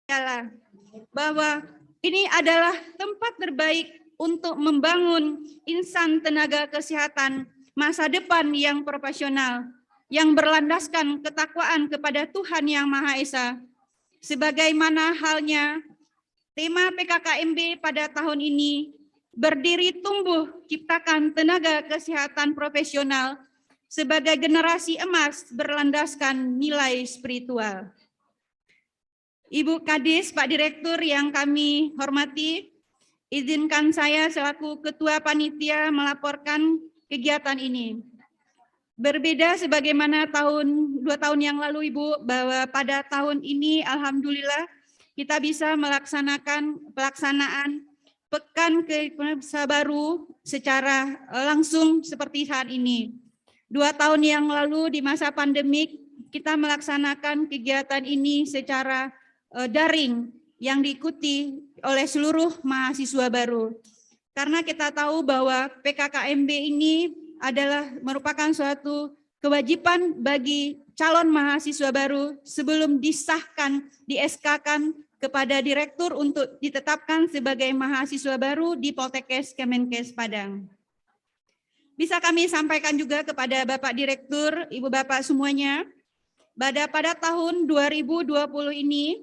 ialah bahwa ini adalah tempat terbaik untuk membangun insan tenaga kesehatan masa depan yang profesional, yang berlandaskan ketakwaan kepada Tuhan Yang Maha Esa. Sebagaimana halnya tema PKKMB pada tahun ini, berdiri tumbuh ciptakan tenaga kesehatan profesional sebagai generasi emas berlandaskan nilai spiritual. Ibu Kadis, Pak Direktur yang kami hormati, izinkan saya selaku Ketua Panitia melaporkan kegiatan ini. Berbeda sebagaimana 2 tahun yang lalu, Ibu, bahwa pada tahun ini alhamdulillah kita bisa melaksanakan pelaksanaan Pekan Keikutsertaan Baru secara langsung seperti saat ini. 2 tahun yang lalu di masa pandemik kita melaksanakan kegiatan ini secara daring yang diikuti oleh seluruh mahasiswa baru. Karena kita tahu bahwa PKKMB ini adalah merupakan suatu kewajiban bagi calon mahasiswa baru sebelum disahkan, di-SK-kan kepada direktur untuk ditetapkan sebagai mahasiswa baru di Poltekkes Kemenkes Padang. Bisa kami sampaikan juga kepada Bapak Direktur, Ibu Bapak semuanya, pada tahun 2020 ini,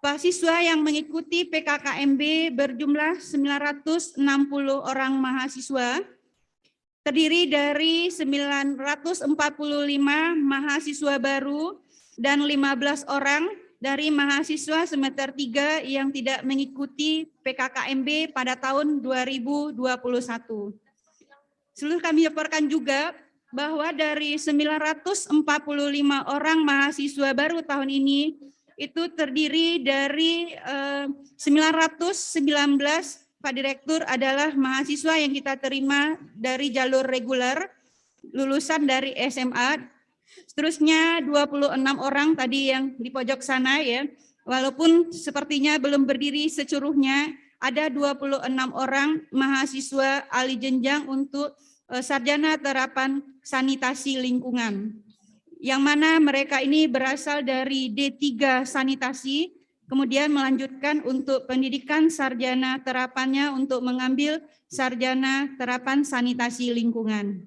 mahasiswa yang mengikuti PKKMB berjumlah 960 orang mahasiswa, terdiri dari 945 mahasiswa baru dan 15 orang dari mahasiswa semester 3 yang tidak mengikuti PKKMB pada tahun 2021. Seluruh kami laporkan juga bahwa dari 945 orang mahasiswa baru tahun ini, itu terdiri dari 919 Pak Direktur adalah mahasiswa yang kita terima dari jalur reguler, lulusan dari SMA. Seterusnya 26 orang tadi yang di pojok sana ya, walaupun sepertinya belum berdiri securuhnya, ada 26 orang mahasiswa ahli jenjang untuk sarjana terapan sanitasi lingkungan. Yang mana mereka ini berasal dari D3 sanitasi, kemudian melanjutkan untuk pendidikan sarjana terapannya untuk mengambil sarjana terapan sanitasi lingkungan.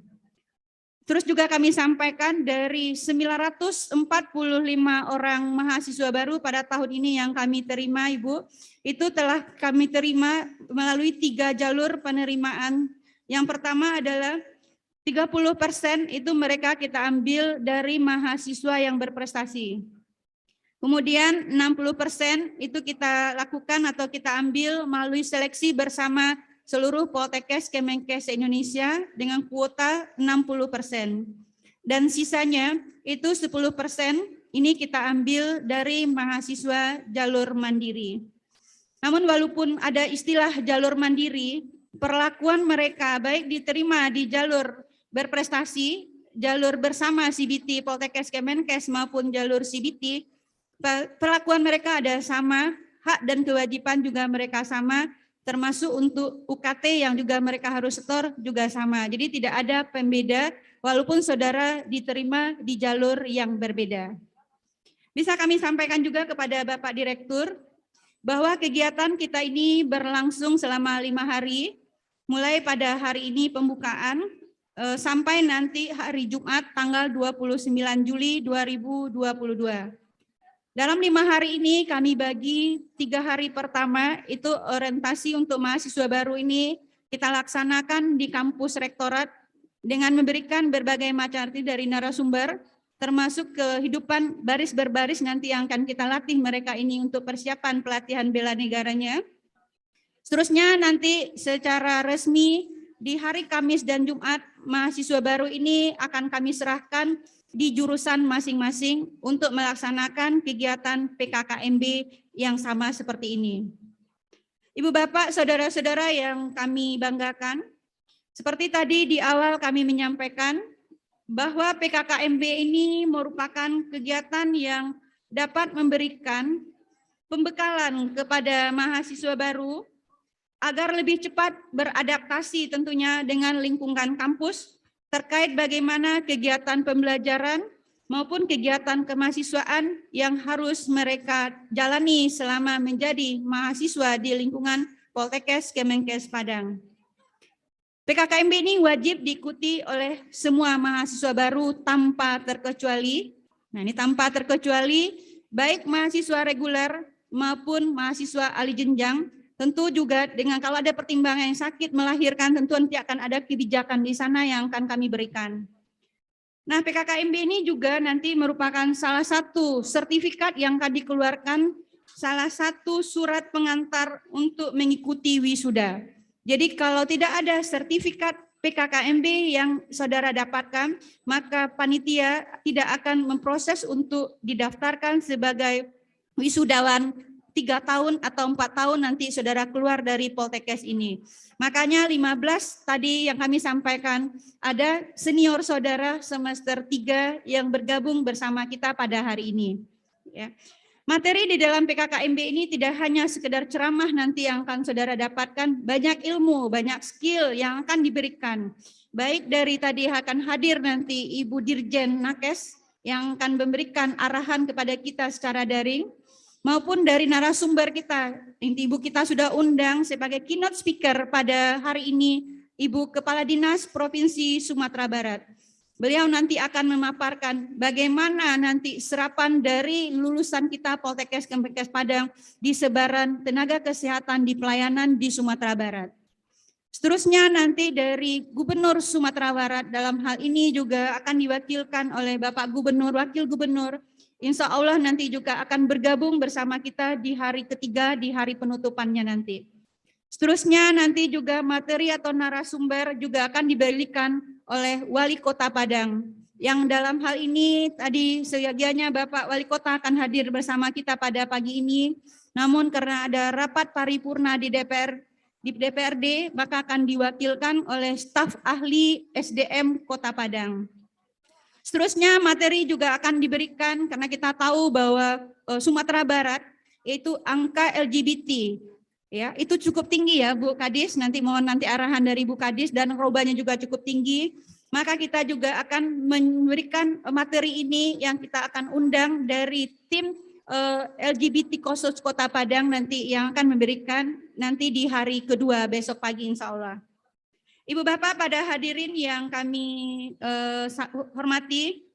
Terus juga kami sampaikan dari 945 orang mahasiswa baru pada tahun ini yang kami terima, Ibu, itu telah kami terima melalui 3 jalur penerimaan. Yang pertama adalah 30% itu mereka kita ambil dari mahasiswa yang berprestasi. Kemudian 60% itu kita lakukan atau kita ambil melalui seleksi bersama seluruh Poltekkes Kemenkes Indonesia dengan kuota 60%. Dan sisanya itu 10% ini kita ambil dari mahasiswa jalur mandiri. Namun walaupun ada istilah jalur mandiri, perlakuan mereka baik diterima di jalur berprestasi, jalur bersama CBT Poltekkes Kemenkes maupun jalur CBT, perlakuan mereka ada sama, hak dan kewajiban juga mereka sama, termasuk untuk UKT yang juga mereka harus setor juga sama. Jadi tidak ada pembeda walaupun saudara diterima di jalur yang berbeda. Bisa kami sampaikan juga kepada Bapak Direktur bahwa kegiatan kita ini berlangsung selama 5 hari, mulai pada hari ini pembukaan sampai nanti hari Jumat tanggal 29 Juli 2022. Dalam 5 hari ini kami bagi 3 hari pertama itu orientasi untuk mahasiswa baru ini kita laksanakan di kampus rektorat dengan memberikan berbagai macam arti dari narasumber termasuk kehidupan baris berbaris nanti yang akan kita latih mereka ini untuk persiapan pelatihan bela negaranya. Seterusnya nanti secara resmi di hari Kamis dan Jumat mahasiswa baru ini akan kami serahkan di jurusan masing-masing untuk melaksanakan kegiatan PKKMB yang sama seperti ini. Ibu Bapak, saudara-saudara yang kami banggakan, seperti tadi di awal kami menyampaikan bahwa PKKMB ini merupakan kegiatan yang dapat memberikan pembekalan kepada mahasiswa baru agar lebih cepat beradaptasi tentunya dengan lingkungan kampus, terkait bagaimana kegiatan pembelajaran maupun kegiatan kemahasiswaan yang harus mereka jalani selama menjadi mahasiswa di lingkungan Poltekkes Kemenkes Padang. PKKMB ini wajib diikuti oleh semua mahasiswa baru tanpa terkecuali. Nah, ini tanpa terkecuali, baik mahasiswa reguler maupun mahasiswa alih jenjang. Tentu juga dengan kalau ada pertimbangan yang sakit melahirkan, tentu nanti akan ada kebijakan di sana yang akan kami berikan. Nah, PKKMB ini juga nanti merupakan salah satu sertifikat yang akan dikeluarkan, salah satu surat pengantar untuk mengikuti wisuda. Jadi kalau tidak ada sertifikat PKKMB yang saudara dapatkan, maka panitia tidak akan memproses untuk didaftarkan sebagai wisudawan 3 tahun atau 4 tahun nanti saudara keluar dari Poltekkes ini. Makanya 15 tadi yang kami sampaikan, ada senior saudara semester 3 yang bergabung bersama kita pada hari ini. Ya. Materi di dalam PKKMB ini tidak hanya sekedar ceramah nanti yang akan saudara dapatkan, banyak ilmu, banyak skill yang akan diberikan. Baik dari tadi akan hadir nanti Ibu Dirjen Nakes yang akan memberikan arahan kepada kita secara daring, maupun dari narasumber kita. Ibu kita sudah undang sebagai keynote speaker pada hari ini, Ibu Kepala Dinas Provinsi Sumatera Barat. Beliau nanti akan memaparkan bagaimana nanti serapan dari lulusan kita Poltekkes Kemenkes Padang di sebaran tenaga kesehatan di pelayanan di Sumatera Barat. Seterusnya nanti dari Gubernur Sumatera Barat dalam hal ini juga akan diwakilkan oleh Bapak Gubernur, Wakil Gubernur. Insya Allah nanti juga akan bergabung bersama kita di hari ketiga, di hari penutupannya nanti. Seterusnya nanti juga materi atau narasumber juga akan diberikan oleh Wali Kota Padang. Yang dalam hal ini tadi seyogianya Bapak Wali Kota akan hadir bersama kita pada pagi ini. Namun karena ada rapat paripurna di DPRD, maka akan diwakilkan oleh staf ahli SDM Kota Padang. Seterusnya materi juga akan diberikan karena kita tahu bahwa Sumatera Barat yaitu angka LGBT ya itu cukup tinggi ya Bu Kadis, nanti mohon nanti arahan dari Bu Kadis, dan robanya juga cukup tinggi. Maka kita juga akan memberikan materi ini yang kita akan undang dari tim LGBT khusus Kota Padang nanti yang akan memberikan nanti di hari kedua besok pagi insya Allah. Ibu Bapak pada hadirin yang kami hormati,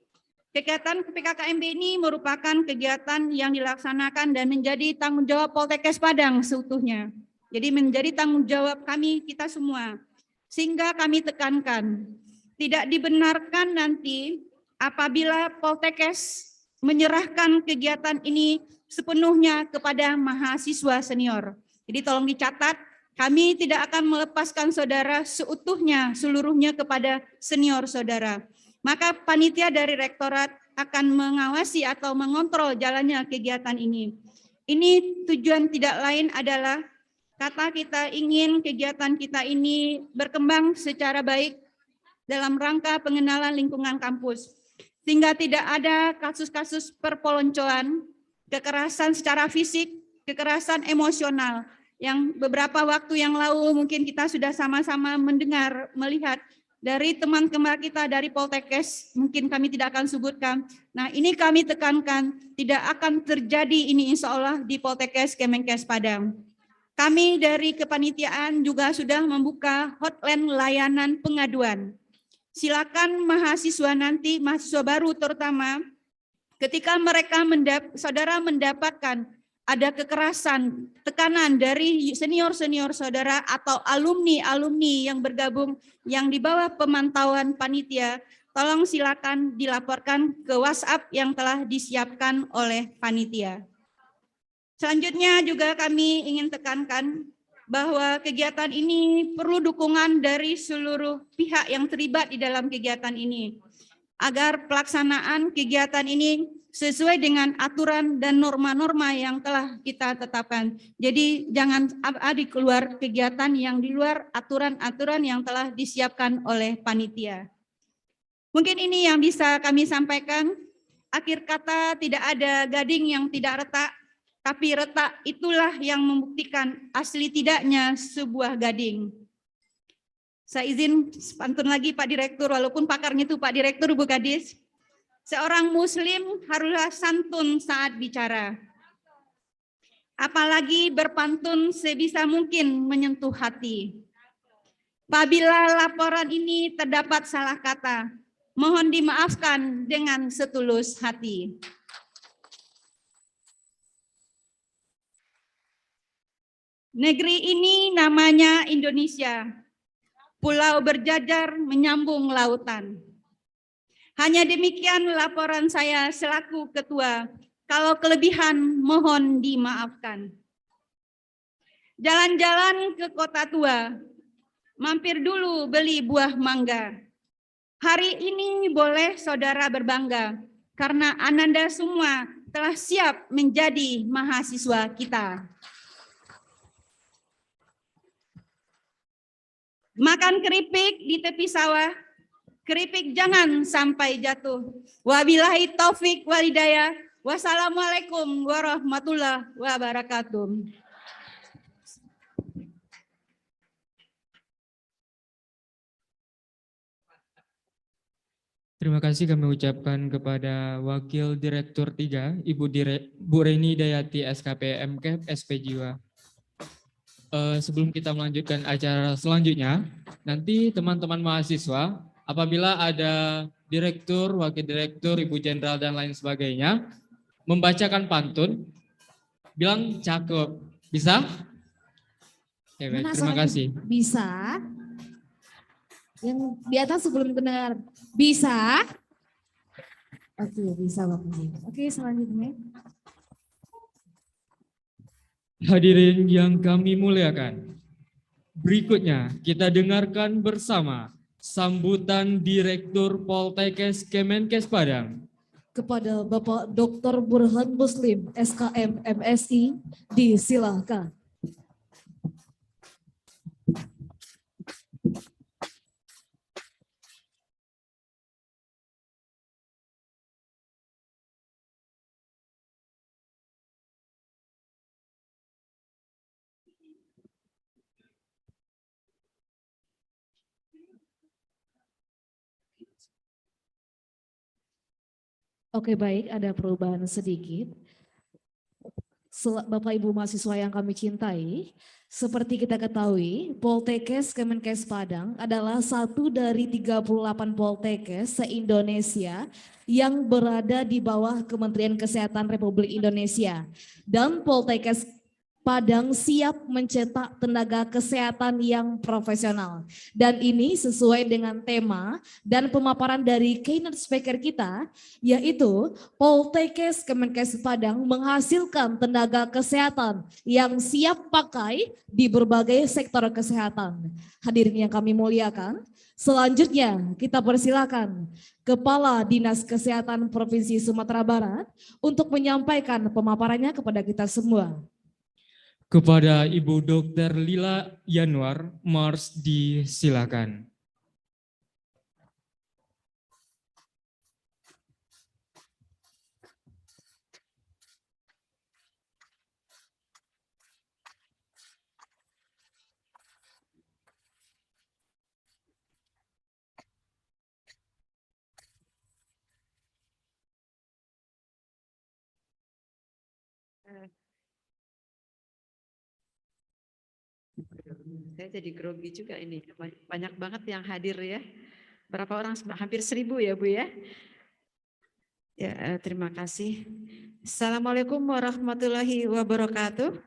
kegiatan PKKMB ini merupakan kegiatan yang dilaksanakan dan menjadi tanggung jawab Poltekkes Padang seutuhnya. Jadi menjadi tanggung jawab kami kita semua. Sehingga kami tekankan, tidak dibenarkan nanti apabila Poltekkes menyerahkan kegiatan ini sepenuhnya kepada mahasiswa senior. Jadi tolong dicatat, kami tidak akan melepaskan saudara seutuhnya, seluruhnya kepada senior saudara. Maka panitia dari rektorat akan mengawasi atau mengontrol jalannya kegiatan ini. Ini tujuan tidak lain adalah kata kita ingin kegiatan kita ini berkembang secara baik dalam rangka pengenalan lingkungan kampus. Sehingga tidak ada kasus-kasus perpeloncoan, kekerasan secara fisik, kekerasan emosional, yang beberapa waktu yang lalu mungkin kita sudah sama-sama mendengar, melihat dari teman-teman kita dari Poltekkes, mungkin kami tidak akan sebutkan. Nah ini kami tekankan, tidak akan terjadi ini insya Allah di Poltekkes Kemenkes Padang. Kami dari kepanitiaan juga sudah membuka hotline layanan pengaduan. Silakan mahasiswa nanti, mahasiswa baru terutama, ketika mereka saudara mendapatkan ada kekerasan, tekanan dari senior-senior saudara atau alumni-alumni yang bergabung yang di bawah pemantauan panitia, tolong silakan dilaporkan ke WhatsApp yang telah disiapkan oleh panitia. Selanjutnya juga kami ingin tekankan bahwa kegiatan ini perlu dukungan dari seluruh pihak yang terlibat di dalam kegiatan ini, agar pelaksanaan kegiatan ini sesuai dengan aturan dan norma-norma yang telah kita tetapkan. Jadi jangan ada keluar kegiatan yang di luar aturan-aturan yang telah disiapkan oleh panitia. Mungkin ini yang bisa kami sampaikan. Akhir kata, tidak ada gading yang tidak retak, tapi retak itulah yang membuktikan asli tidaknya sebuah gading. Saya izin pantun lagi Pak Direktur, walaupun pakarnya itu Pak Direktur Bu Kadis. Seorang muslim haruslah santun saat bicara. Apalagi berpantun sebisa mungkin menyentuh hati. Apabila laporan ini terdapat salah kata, mohon dimaafkan dengan setulus hati. Negeri ini namanya Indonesia. Pulau berjajar menyambung lautan. Hanya demikian laporan saya selaku ketua. Kalau kelebihan mohon dimaafkan. Jalan-jalan ke Kota Tua, mampir dulu beli buah mangga. Hari ini boleh saudara berbangga, karena Ananda semua telah siap menjadi mahasiswa kita. Makan keripik di tepi sawah, keripik jangan sampai jatuh. Wabillahi taufik walhidayah. Wassalamualaikum warahmatullahi wabarakatuh. Terima kasih kami ucapkan kepada Wakil Direktur 3, Bu Reni Dayati SKP MKEP SP Jiwa. Sebelum kita melanjutkan acara selanjutnya, nanti teman-teman mahasiswa, apabila ada direktur, wakil direktur, ibu jenderal dan lain sebagainya, membacakan pantun, bilang cakep. Bisa? Oke, baik, terima kasih. Bisa. Yang di atas sebelum dengar. Bisa. Oke, bisa Bapak. Oke, selanjutnya. Hadirin yang kami muliakan, berikutnya kita dengarkan bersama sambutan Direktur Poltekkes Kemenkes Padang Kepada Bapak Dr. Burhan Muslim, SKM MSI, disilahkan. Oke, baik, ada perubahan sedikit. Bapak Ibu mahasiswa yang kami cintai, seperti kita ketahui, Poltekkes Kemenkes Padang adalah satu dari 38 Poltekkes se-Indonesia yang berada di bawah Kementerian Kesehatan Republik Indonesia. Dan Poltekkes Padang siap mencetak tenaga kesehatan yang profesional. Dan ini sesuai dengan tema dan pemaparan dari keynote speaker kita, yaitu Poltekkes Kemenkes Padang menghasilkan tenaga kesehatan yang siap pakai di berbagai sektor kesehatan. Hadirin yang kami muliakan, selanjutnya kita persilakan Kepala Dinas Kesehatan Provinsi Sumatera Barat untuk menyampaikan pemaparannya kepada kita semua. kepada Ibu Dr. Lila Yanwar, Mars disilakan. Saya jadi grogi juga ini, banyak banget yang hadir ya. Berapa orang? Hampir 1000 ya Bu ya. Ya, terima kasih. Assalamualaikum warahmatullahi wabarakatuh.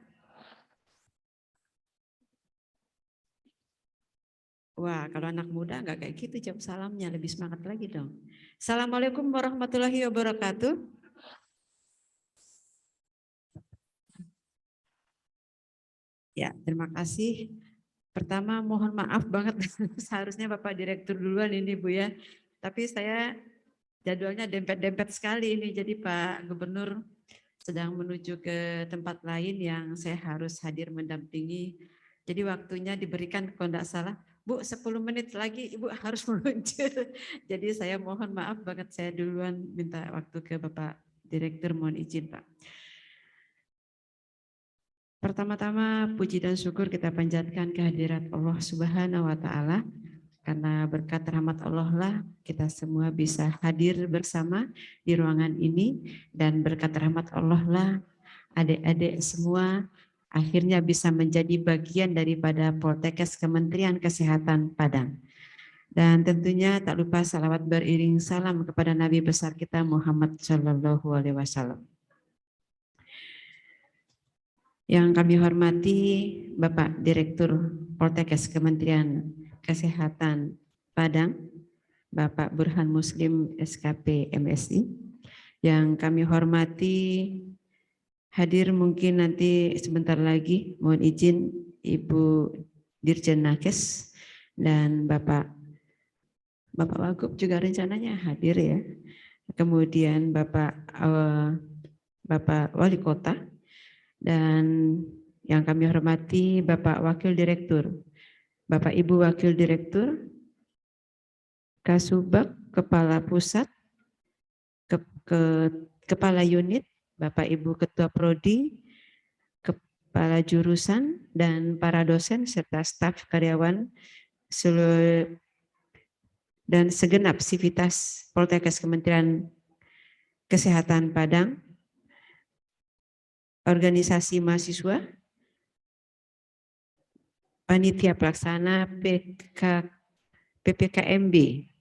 Wah, kalau anak muda nggak kayak gitu jawab salamnya, lebih semangat lagi dong. Assalamualaikum warahmatullahi wabarakatuh. Ya, terima kasih. Pertama mohon maaf banget, seharusnya Bapak Direktur duluan ini Bu ya. Tapi saya jadwalnya dempet-dempet sekali ini, jadi Pak Gubernur sedang menuju ke tempat lain yang saya harus hadir mendampingi. Jadi waktunya diberikan kalau tidak salah, Bu 10 menit lagi Ibu harus meluncur. Jadi saya mohon maaf banget, saya duluan minta waktu ke Bapak Direktur, mohon izin Pak. Pertama-tama puji dan syukur kita panjatkan kehadirat Allah Subhanahu wa taala Karena berkat rahmat Allah lah kita semua bisa hadir bersama di ruangan ini, dan berkat rahmat Allah lah adik-adik semua akhirnya bisa menjadi bagian daripada Poltekkes Kementerian Kesehatan Padang. Dan tentunya tak lupa salawat beriring salam kepada Nabi besar kita Muhammad Shallallahu Alaihi Wasallam. Yang kami hormati Bapak Direktur Poltekkes Kementerian Kesehatan Padang, Bapak Burhan Muslim SKP MSI. Yang kami hormati hadir mungkin nanti sebentar lagi, mohon izin Ibu Dirjen Nakes dan Bapak Wagub juga rencananya hadir ya. Kemudian Bapak Wali Kota, dan yang kami hormati Bapak Wakil Direktur, Bapak Ibu Wakil Direktur, Kasubag, Kepala Pusat, Kepala Unit, Bapak Ibu Ketua Prodi, Kepala Jurusan, dan para dosen serta staf karyawan seluruh dan segenap sivitas Poltekkes Kementerian Kesehatan Padang, organisasi mahasiswa, panitia pelaksana PPKMB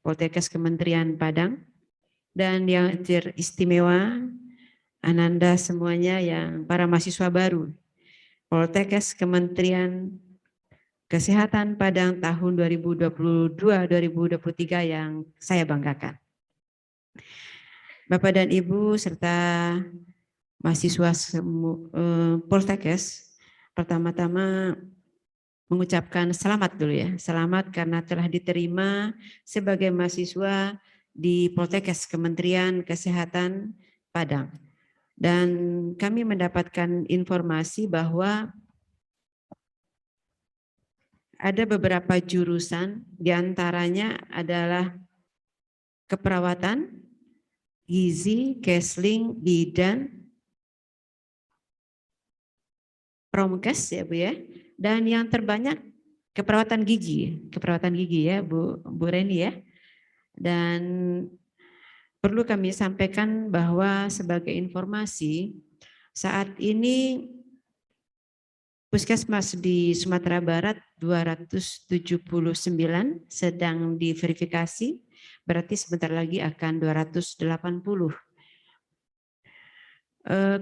Poltekkes Kementerian Padang, dan yang teristimewa Ananda semuanya yang para mahasiswa baru Poltekkes Kementerian Kesehatan Padang tahun 2022-2023 yang saya banggakan. Bapak dan Ibu serta mahasiswa Poltekkes, pertama-tama mengucapkan selamat dulu ya. Selamat karena telah diterima sebagai mahasiswa di Poltekkes Kementerian Kesehatan Padang. Dan kami mendapatkan informasi bahwa ada beberapa jurusan, diantaranya adalah keperawatan, gizi, kesling, bidan, promkes ya Bu ya, dan yang terbanyak keperawatan gigi ya Bu Reni ya. Dan perlu kami sampaikan bahwa sebagai informasi saat ini Puskesmas di Sumatera Barat 279 sedang diverifikasi, berarti sebentar lagi akan 280.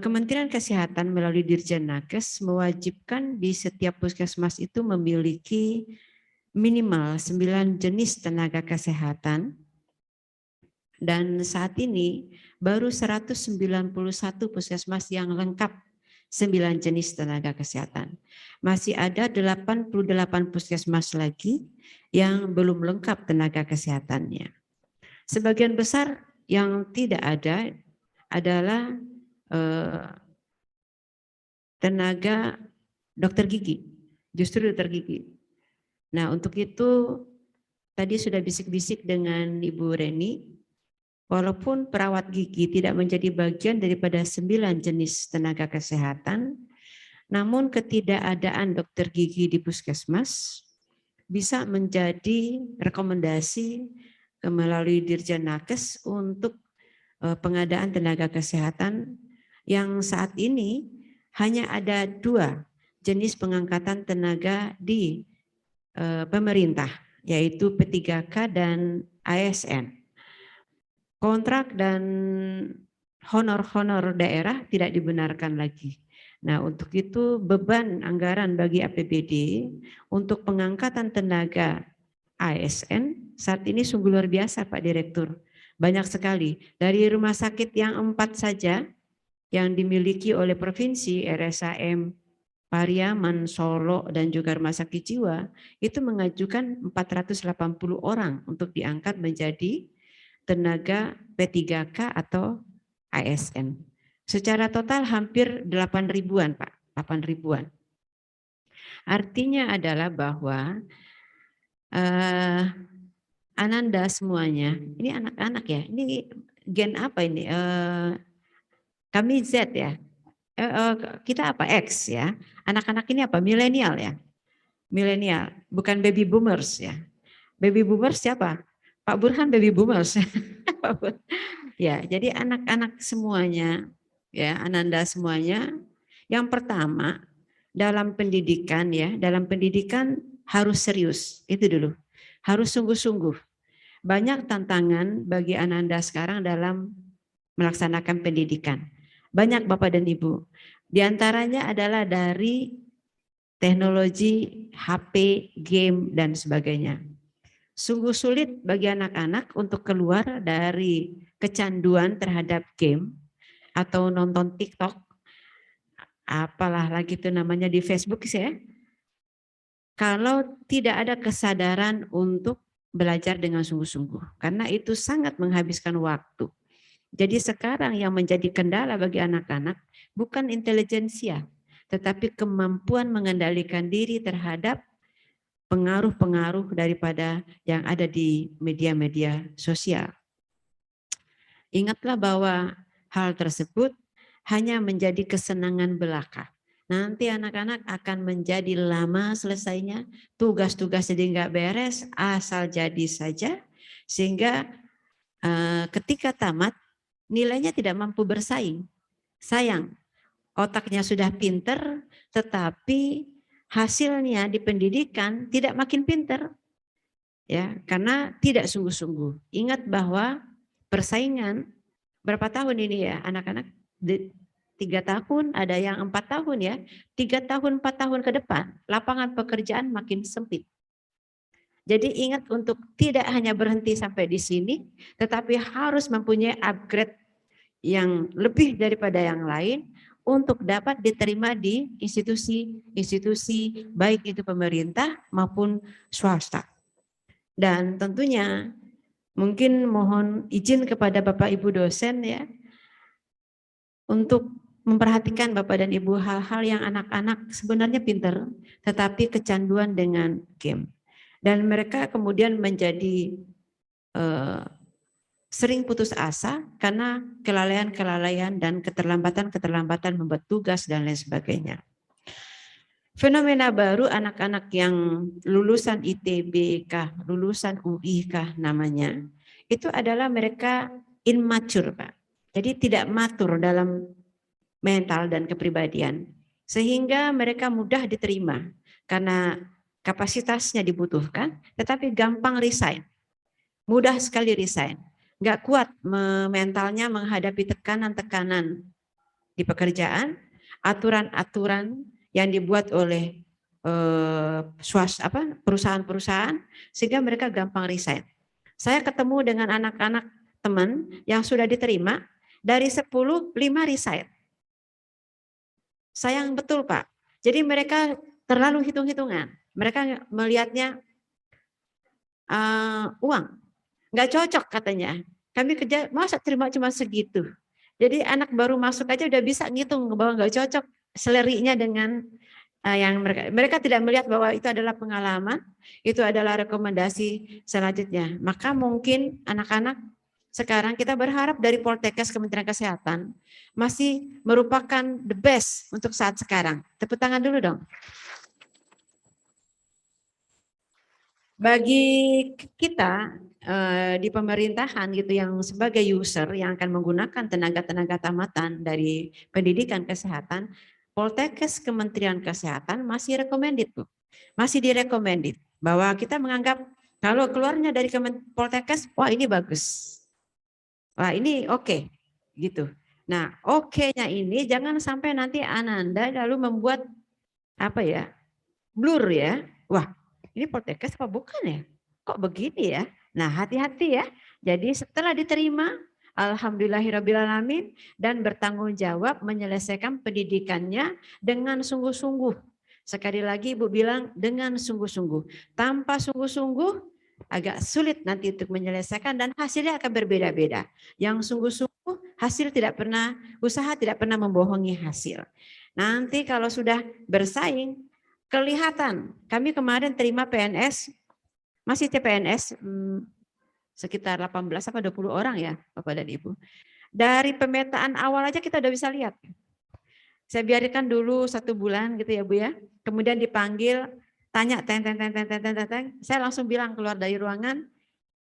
Kementerian Kesehatan melalui Dirjen Nakes mewajibkan di setiap puskesmas itu memiliki minimal 9 jenis tenaga kesehatan, dan saat ini baru 191 puskesmas yang lengkap 9 jenis tenaga kesehatan. Masih ada 88 puskesmas lagi yang belum lengkap tenaga kesehatannya. Sebagian besar yang tidak ada adalah tenaga dokter gigi, justru dokter gigi. Nah untuk itu tadi sudah bisik-bisik dengan Ibu Reni, walaupun perawat gigi tidak menjadi bagian daripada 9 jenis tenaga kesehatan, namun ketidakadaan dokter gigi di puskesmas bisa menjadi rekomendasi melalui Dirjen Nakes untuk pengadaan tenaga kesehatan yang saat ini hanya ada 2 jenis pengangkatan tenaga di pemerintah, yaitu P3K dan ASN. Kontrak dan honor-honor daerah tidak dibenarkan lagi. Nah, untuk itu beban anggaran bagi APBD untuk pengangkatan tenaga ASN saat ini sungguh luar biasa Pak Direktur. Banyak sekali. Dari rumah sakit yang 4 saja yang dimiliki oleh provinsi, RSAM, Pariaman, Solo, dan juga rumah sakit jiwa, itu mengajukan 480 orang untuk diangkat menjadi tenaga P3K atau ASN. Secara total hampir 8 ribuan Pak, 8 ribuan. Artinya adalah bahwa Ananda semuanya, ini anak-anak ya, ini gen apa ini? Kami Z ya, kita apa X ya, anak-anak ini apa? Milenial ya, milenial, bukan baby boomers ya. Baby boomers siapa? Pak Burhan baby boomers. Ya, jadi anak-anak semuanya, ya, Ananda semuanya. Yang pertama, dalam pendidikan ya, dalam pendidikan harus serius, itu dulu. Harus sungguh-sungguh. Banyak tantangan bagi Ananda sekarang dalam melaksanakan pendidikan. Banyak Bapak dan Ibu. Di antaranya adalah dari teknologi, HP, game, dan sebagainya. Sungguh sulit bagi anak-anak untuk keluar dari kecanduan terhadap game atau nonton TikTok, apalah lagi itu namanya di Facebook sih ya. Kalau tidak ada kesadaran untuk belajar dengan sungguh-sungguh, karena itu sangat menghabiskan waktu. Jadi sekarang yang menjadi kendala bagi anak-anak bukan intelijensia, tetapi kemampuan mengendalikan diri terhadap pengaruh-pengaruh daripada yang ada di media-media sosial. Ingatlah bahwa hal tersebut hanya menjadi kesenangan belaka. Nanti anak-anak akan menjadi lama selesainya, tugas-tugas jadi nggak beres, asal jadi saja, sehingga ketika tamat nilainya tidak mampu bersaing. Sayang, otaknya sudah pinter, tetapi hasilnya di pendidikan tidak makin pinter, ya, karena tidak sungguh-sungguh. Ingat bahwa persaingan berapa tahun ini ya anak-anak, 3 tahun, ada yang 4 tahun ya, 3 tahun 4 tahun ke depan lapangan pekerjaan makin sempit. Jadi ingat untuk tidak hanya berhenti sampai di sini, tetapi harus mempunyai upgrade yang lebih daripada yang lain untuk dapat diterima di institusi-institusi baik itu pemerintah maupun swasta. Dan tentunya mungkin mohon izin kepada Bapak Ibu dosen ya untuk memperhatikan Bapak dan Ibu hal-hal yang anak-anak sebenarnya pintar tetapi kecanduan dengan game. Dan mereka kemudian menjadi sering putus asa karena kelalaian-kelalaian dan keterlambatan-keterlambatan membuat tugas dan lain sebagainya. Fenomena baru anak-anak yang lulusan ITB kah, lulusan UI kah namanya, itu adalah mereka immature Pak. Jadi tidak matur dalam mental dan kepribadian. Sehingga mereka mudah diterima karena kapasitasnya dibutuhkan, tetapi gampang resign. Mudah sekali resign. Nggak kuat mentalnya menghadapi tekanan-tekanan di pekerjaan, aturan-aturan yang dibuat oleh perusahaan-perusahaan, sehingga mereka gampang resign. Saya ketemu dengan anak-anak teman yang sudah diterima, dari 10, 5 resign. Sayang betul Pak. Jadi mereka terlalu hitung-hitungan. Mereka melihatnya uang. Nggak cocok katanya. Kami kerja masa terima cuma segitu. Jadi anak baru masuk aja udah bisa ngitung bahwa nggak cocok selerinya dengan yang mereka tidak melihat bahwa itu adalah pengalaman, itu adalah rekomendasi selanjutnya. Maka mungkin anak-anak sekarang kita berharap dari Poltekkes Kementerian Kesehatan masih merupakan the best untuk saat sekarang. Tepuk tangan dulu dong. Bagi kita di pemerintahan gitu yang sebagai user yang akan menggunakan tenaga-tenaga tamatan dari pendidikan kesehatan, Poltekkes Kementerian Kesehatan masih recommended Bu. Masih direkomended bahwa kita menganggap kalau keluarnya dari Poltekkes, wah ini bagus. Wah ini oke, gitu. Nah oke-nya ini jangan sampai nanti Ananda lalu membuat apa ya, blur ya. Wah ini Poltekkes apa bukan ya? Kok begini ya? Nah hati-hati ya. Jadi setelah diterima, alhamdulillahirrabbilalamin, dan bertanggung jawab menyelesaikan pendidikannya dengan sungguh-sungguh. Sekali lagi Ibu bilang dengan sungguh-sungguh. Tanpa sungguh-sungguh agak sulit nanti untuk menyelesaikan dan hasilnya akan berbeda-beda. Yang sungguh-sungguh hasil tidak pernah, usaha tidak pernah membohongi hasil. Nanti kalau sudah bersaing, kelihatan. Kami kemarin terima PNS, masih CPNS, sekitar 18 apa 20 orang ya Bapak dan Ibu. Dari pemetaan awal aja kita udah bisa lihat. Saya biarkan dulu 1 bulan gitu ya Bu ya. Kemudian dipanggil tanya, saya langsung bilang keluar dari ruangan,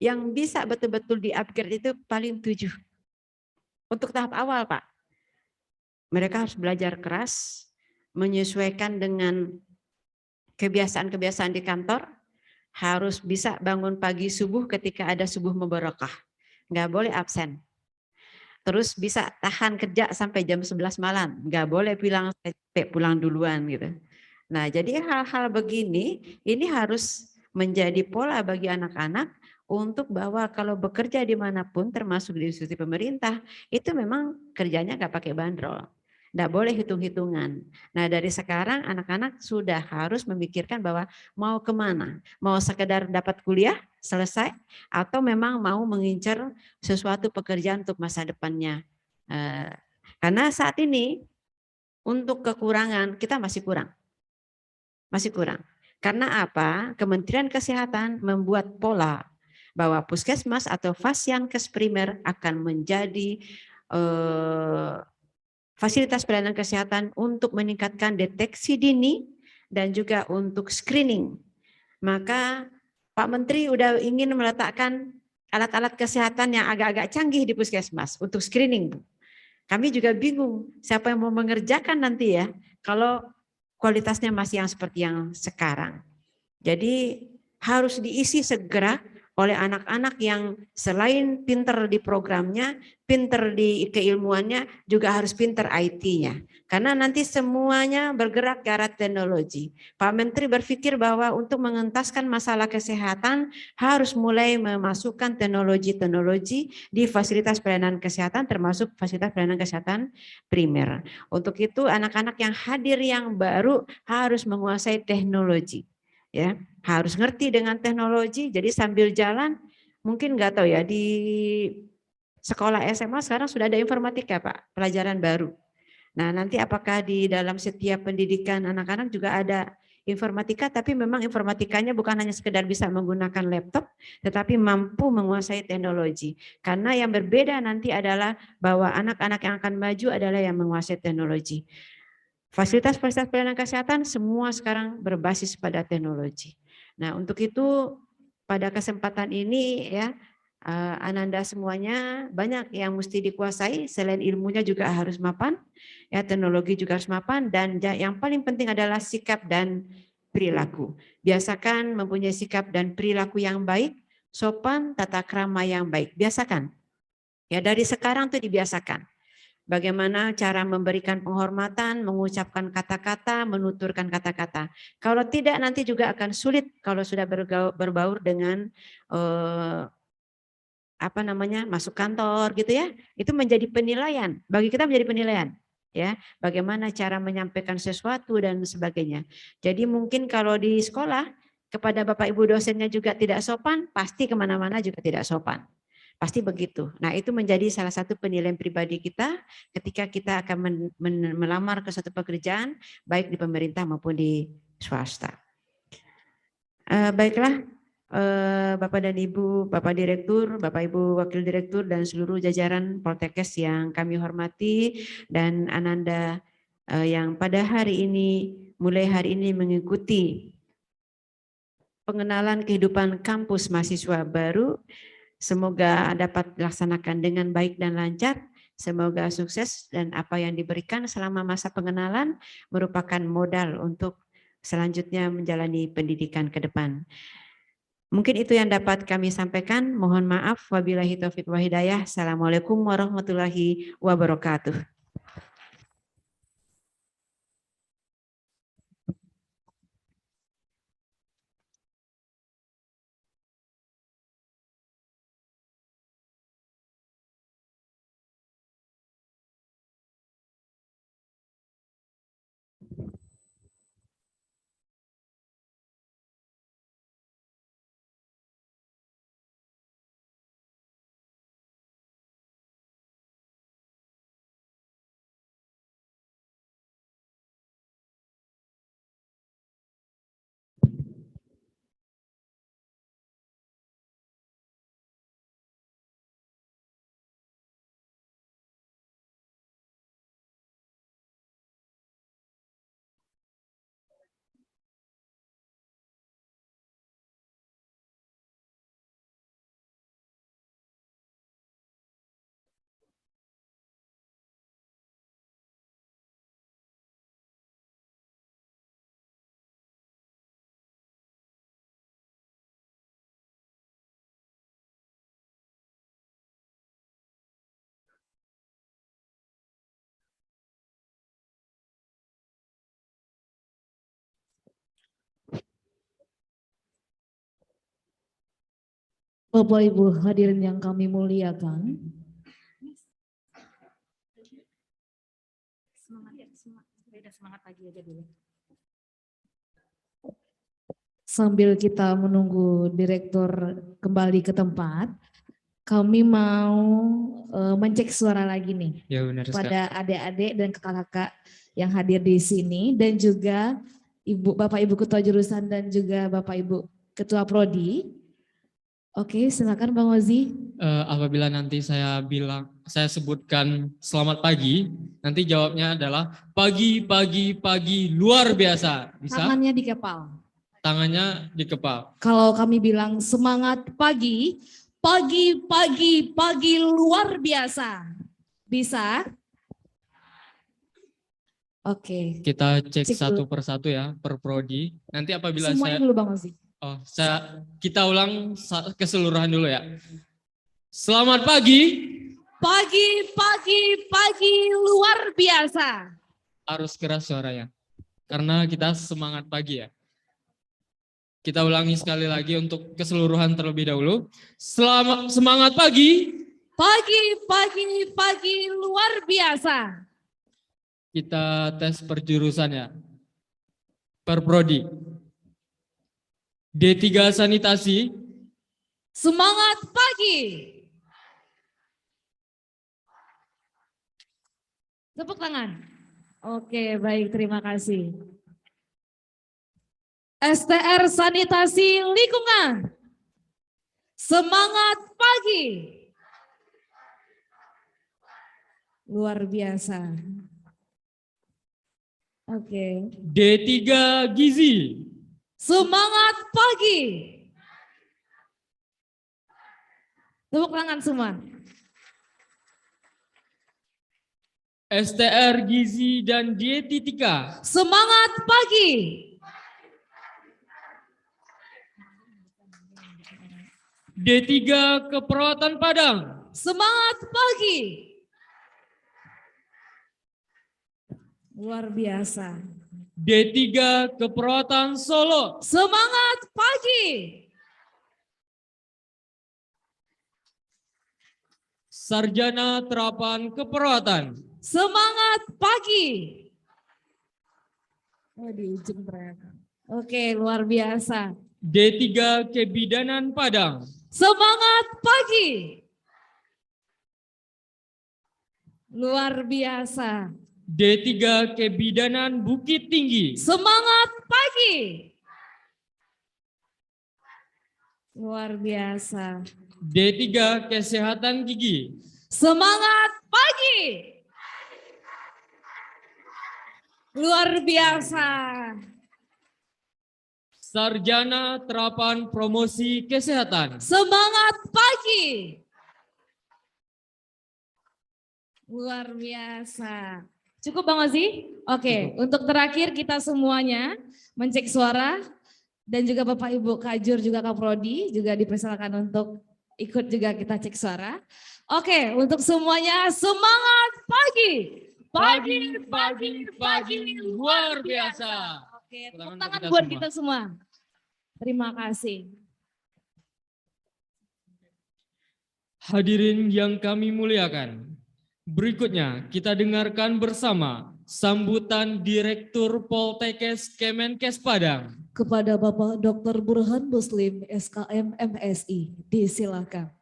yang bisa betul-betul di-upgrade itu paling 7. Untuk tahap awal, Pak. Mereka harus belajar keras, menyesuaikan dengan kebiasaan-kebiasaan di kantor, harus bisa bangun pagi subuh ketika ada subuh mubarakah. Nggak boleh absen. Terus bisa tahan kerja sampai jam 11 malam. Nggak boleh bilang pulang duluan gitu. Nah, jadi hal-hal begini ini harus menjadi pola bagi anak-anak untuk bahwa kalau bekerja dimanapun termasuk di institusi pemerintah itu memang kerjanya nggak pakai bandrol. Nggak boleh hitung-hitungan. Nah, dari sekarang anak-anak sudah harus memikirkan bahwa mau kemana. Mau sekedar dapat kuliah selesai atau memang mau mengincar sesuatu pekerjaan untuk masa depannya. Karena saat ini untuk kekurangan kita masih kurang. Masih kurang. Karena apa? Kementerian Kesehatan membuat pola bahwa puskesmas atau fasyankes primer akan menjadi fasilitas pelayanan kesehatan untuk meningkatkan deteksi dini dan juga untuk screening. Maka Pak Menteri udah ingin meletakkan alat-alat kesehatan yang agak-agak canggih di puskesmas untuk screening, Bu. Kami juga bingung siapa yang mau mengerjakan nanti ya kalau kualitasnya masih yang seperti yang sekarang. Jadi harus diisi segera oleh anak-anak yang selain pinter di programnya, pinter di keilmuannya, juga harus pinter IT-nya. Karena nanti semuanya bergerak ke arah teknologi. Pak Menteri berpikir bahwa untuk mengentaskan masalah kesehatan harus mulai memasukkan teknologi-teknologi di fasilitas pelayanan kesehatan termasuk fasilitas pelayanan kesehatan primer. Untuk itu anak-anak yang hadir yang baru harus menguasai teknologi. Ya, harus ngerti dengan teknologi. Jadi sambil jalan mungkin nggak tahu ya di sekolah SMA sekarang sudah ada informatika, Pak, pelajaran baru. Nah, nanti apakah di dalam setiap pendidikan anak-anak juga ada informatika, tapi memang informatikanya bukan hanya sekedar bisa menggunakan laptop, tetapi mampu menguasai teknologi. Karena yang berbeda nanti adalah bahwa anak-anak yang akan maju adalah yang menguasai teknologi. Fasilitas-fasilitas pelayanan kesehatan semua sekarang berbasis pada teknologi. Nah, untuk itu pada kesempatan ini ya Ananda semuanya banyak yang mesti dikuasai, selain ilmunya juga harus mapan, ya teknologi juga harus mapan, dan yang paling penting adalah sikap dan perilaku. Biasakan mempunyai sikap dan perilaku yang baik, sopan, tata krama yang baik. Biasakan. Ya dari sekarang tuh dibiasakan. Bagaimana cara memberikan penghormatan, mengucapkan kata-kata, menuturkan kata-kata. Kalau tidak nanti juga akan sulit kalau sudah berbaur dengan masuk kantor gitu ya. Itu menjadi penilaian. Bagi kita menjadi penilaian. Ya, bagaimana cara menyampaikan sesuatu dan sebagainya. Jadi mungkin kalau di sekolah kepada Bapak Ibu dosennya juga tidak sopan, pasti kemana-mana juga tidak sopan. Pasti begitu. Nah itu menjadi salah satu penilaian pribadi kita ketika kita akan melamar ke suatu pekerjaan baik di pemerintah maupun di swasta. Baiklah Bapak dan Ibu, Bapak Direktur, Bapak Ibu Wakil Direktur dan seluruh jajaran Poltekkes yang kami hormati dan Ananda yang pada hari ini, mulai hari ini mengikuti pengenalan kehidupan kampus mahasiswa baru. Semoga dapat dilaksanakan dengan baik dan lancar. Semoga sukses dan apa yang diberikan selama masa pengenalan merupakan modal untuk selanjutnya menjalani pendidikan ke depan. Mungkin itu yang dapat kami sampaikan. Mohon maaf. Wabillahi taufiq wa hidayah. Assalamualaikum warahmatullahi wabarakatuh. Bapak Ibu hadirin yang kami muliakan, semangat pagi aja dulu. Sambil kita menunggu direktur kembali ke tempat, kami mau mencek suara lagi nih Ya benar sekali. pada adik-adik dan kakak-kakak yang hadir di sini dan juga Bapak Ibu Ketua Jurusan dan juga Bapak Ibu Ketua Prodi. Oke, silakan Bang Ozi. Apabila nanti saya sebutkan selamat pagi, nanti jawabnya adalah pagi luar biasa. Bisa? Tangannya dikepal. Tangannya dikepal. Kalau kami bilang semangat pagi luar biasa. Bisa? Oke. Kita cek Cek satu dulu. persatu ya, per prodi. Nanti apabila Semuanya saya dulu Bang Ozi. kita ulang keseluruhan dulu ya. Selamat pagi. Pagi luar biasa. Harus keras suaranya. Karena kita semangat pagi ya. Kita ulangi sekali lagi untuk keseluruhan terlebih dahulu. Semangat pagi. Pagi luar biasa. Kita tes per jurusan ya. Per prodi. D3 sanitasi. Semangat pagi. Tepuk tangan. Oke, baik, terima kasih. STR Sanitasi Lingkungan. Semangat pagi. Luar biasa. Oke. D3 gizi. Semangat pagi. Tepuk tangan semua. STR gizi dan dietetika. Semangat pagi. D3 keperawatan Padang. Semangat pagi. Luar biasa. D3 keperawatan Solo. Semangat pagi. Sarjana terapan keperawatan. Semangat pagi. Oke, luar biasa. D3 kebidanan Padang. Semangat pagi. Luar biasa. D3 kebidanan Bukit Tinggi. Semangat pagi. Luar biasa. D3 kesehatan gigi. Semangat pagi. Luar biasa. Sarjana terapan promosi kesehatan. Semangat pagi. Luar biasa. Cukup Bang Ozi? Oke, untuk terakhir kita semuanya mencek suara dan juga Bapak Ibu Kajur juga Kaprodi juga dipersilakan untuk ikut juga kita cek suara. Oke, untuk semuanya semangat pagi. Pagi luar biasa. Oke, tepuk tangan buat kita semua. Terima kasih. Hadirin yang kami muliakan, berikutnya kita dengarkan bersama sambutan Direktur Poltekkes Kemenkes Padang. Kepada Bapak Dr. Burhan Muslim SKM MSI, disilakan.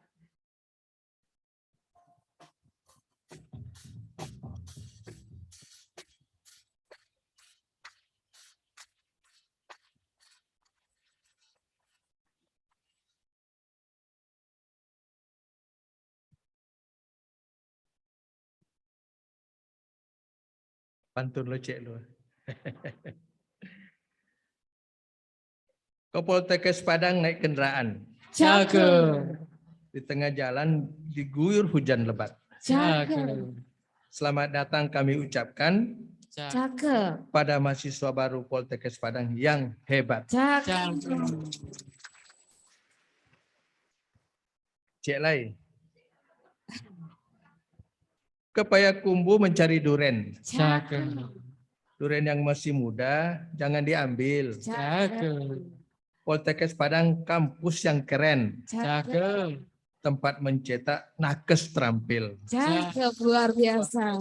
Pantun lo cek lo. Ke Poltekkes Padang naik kendaraan. Cakep. Di tengah jalan diguyur hujan lebat. Cakep. Selamat datang kami ucapkan Cakep. pada mahasiswa baru Poltekkes Padang yang hebat. Cakep. Cek lain. Ke Payakumbuh mencari duren. Cakep. Duren yang masih muda jangan diambil. Cakep. Poltekkes Padang kampus yang keren, Cakep. tempat mencetak nakes terampil. Cakep, luar biasa.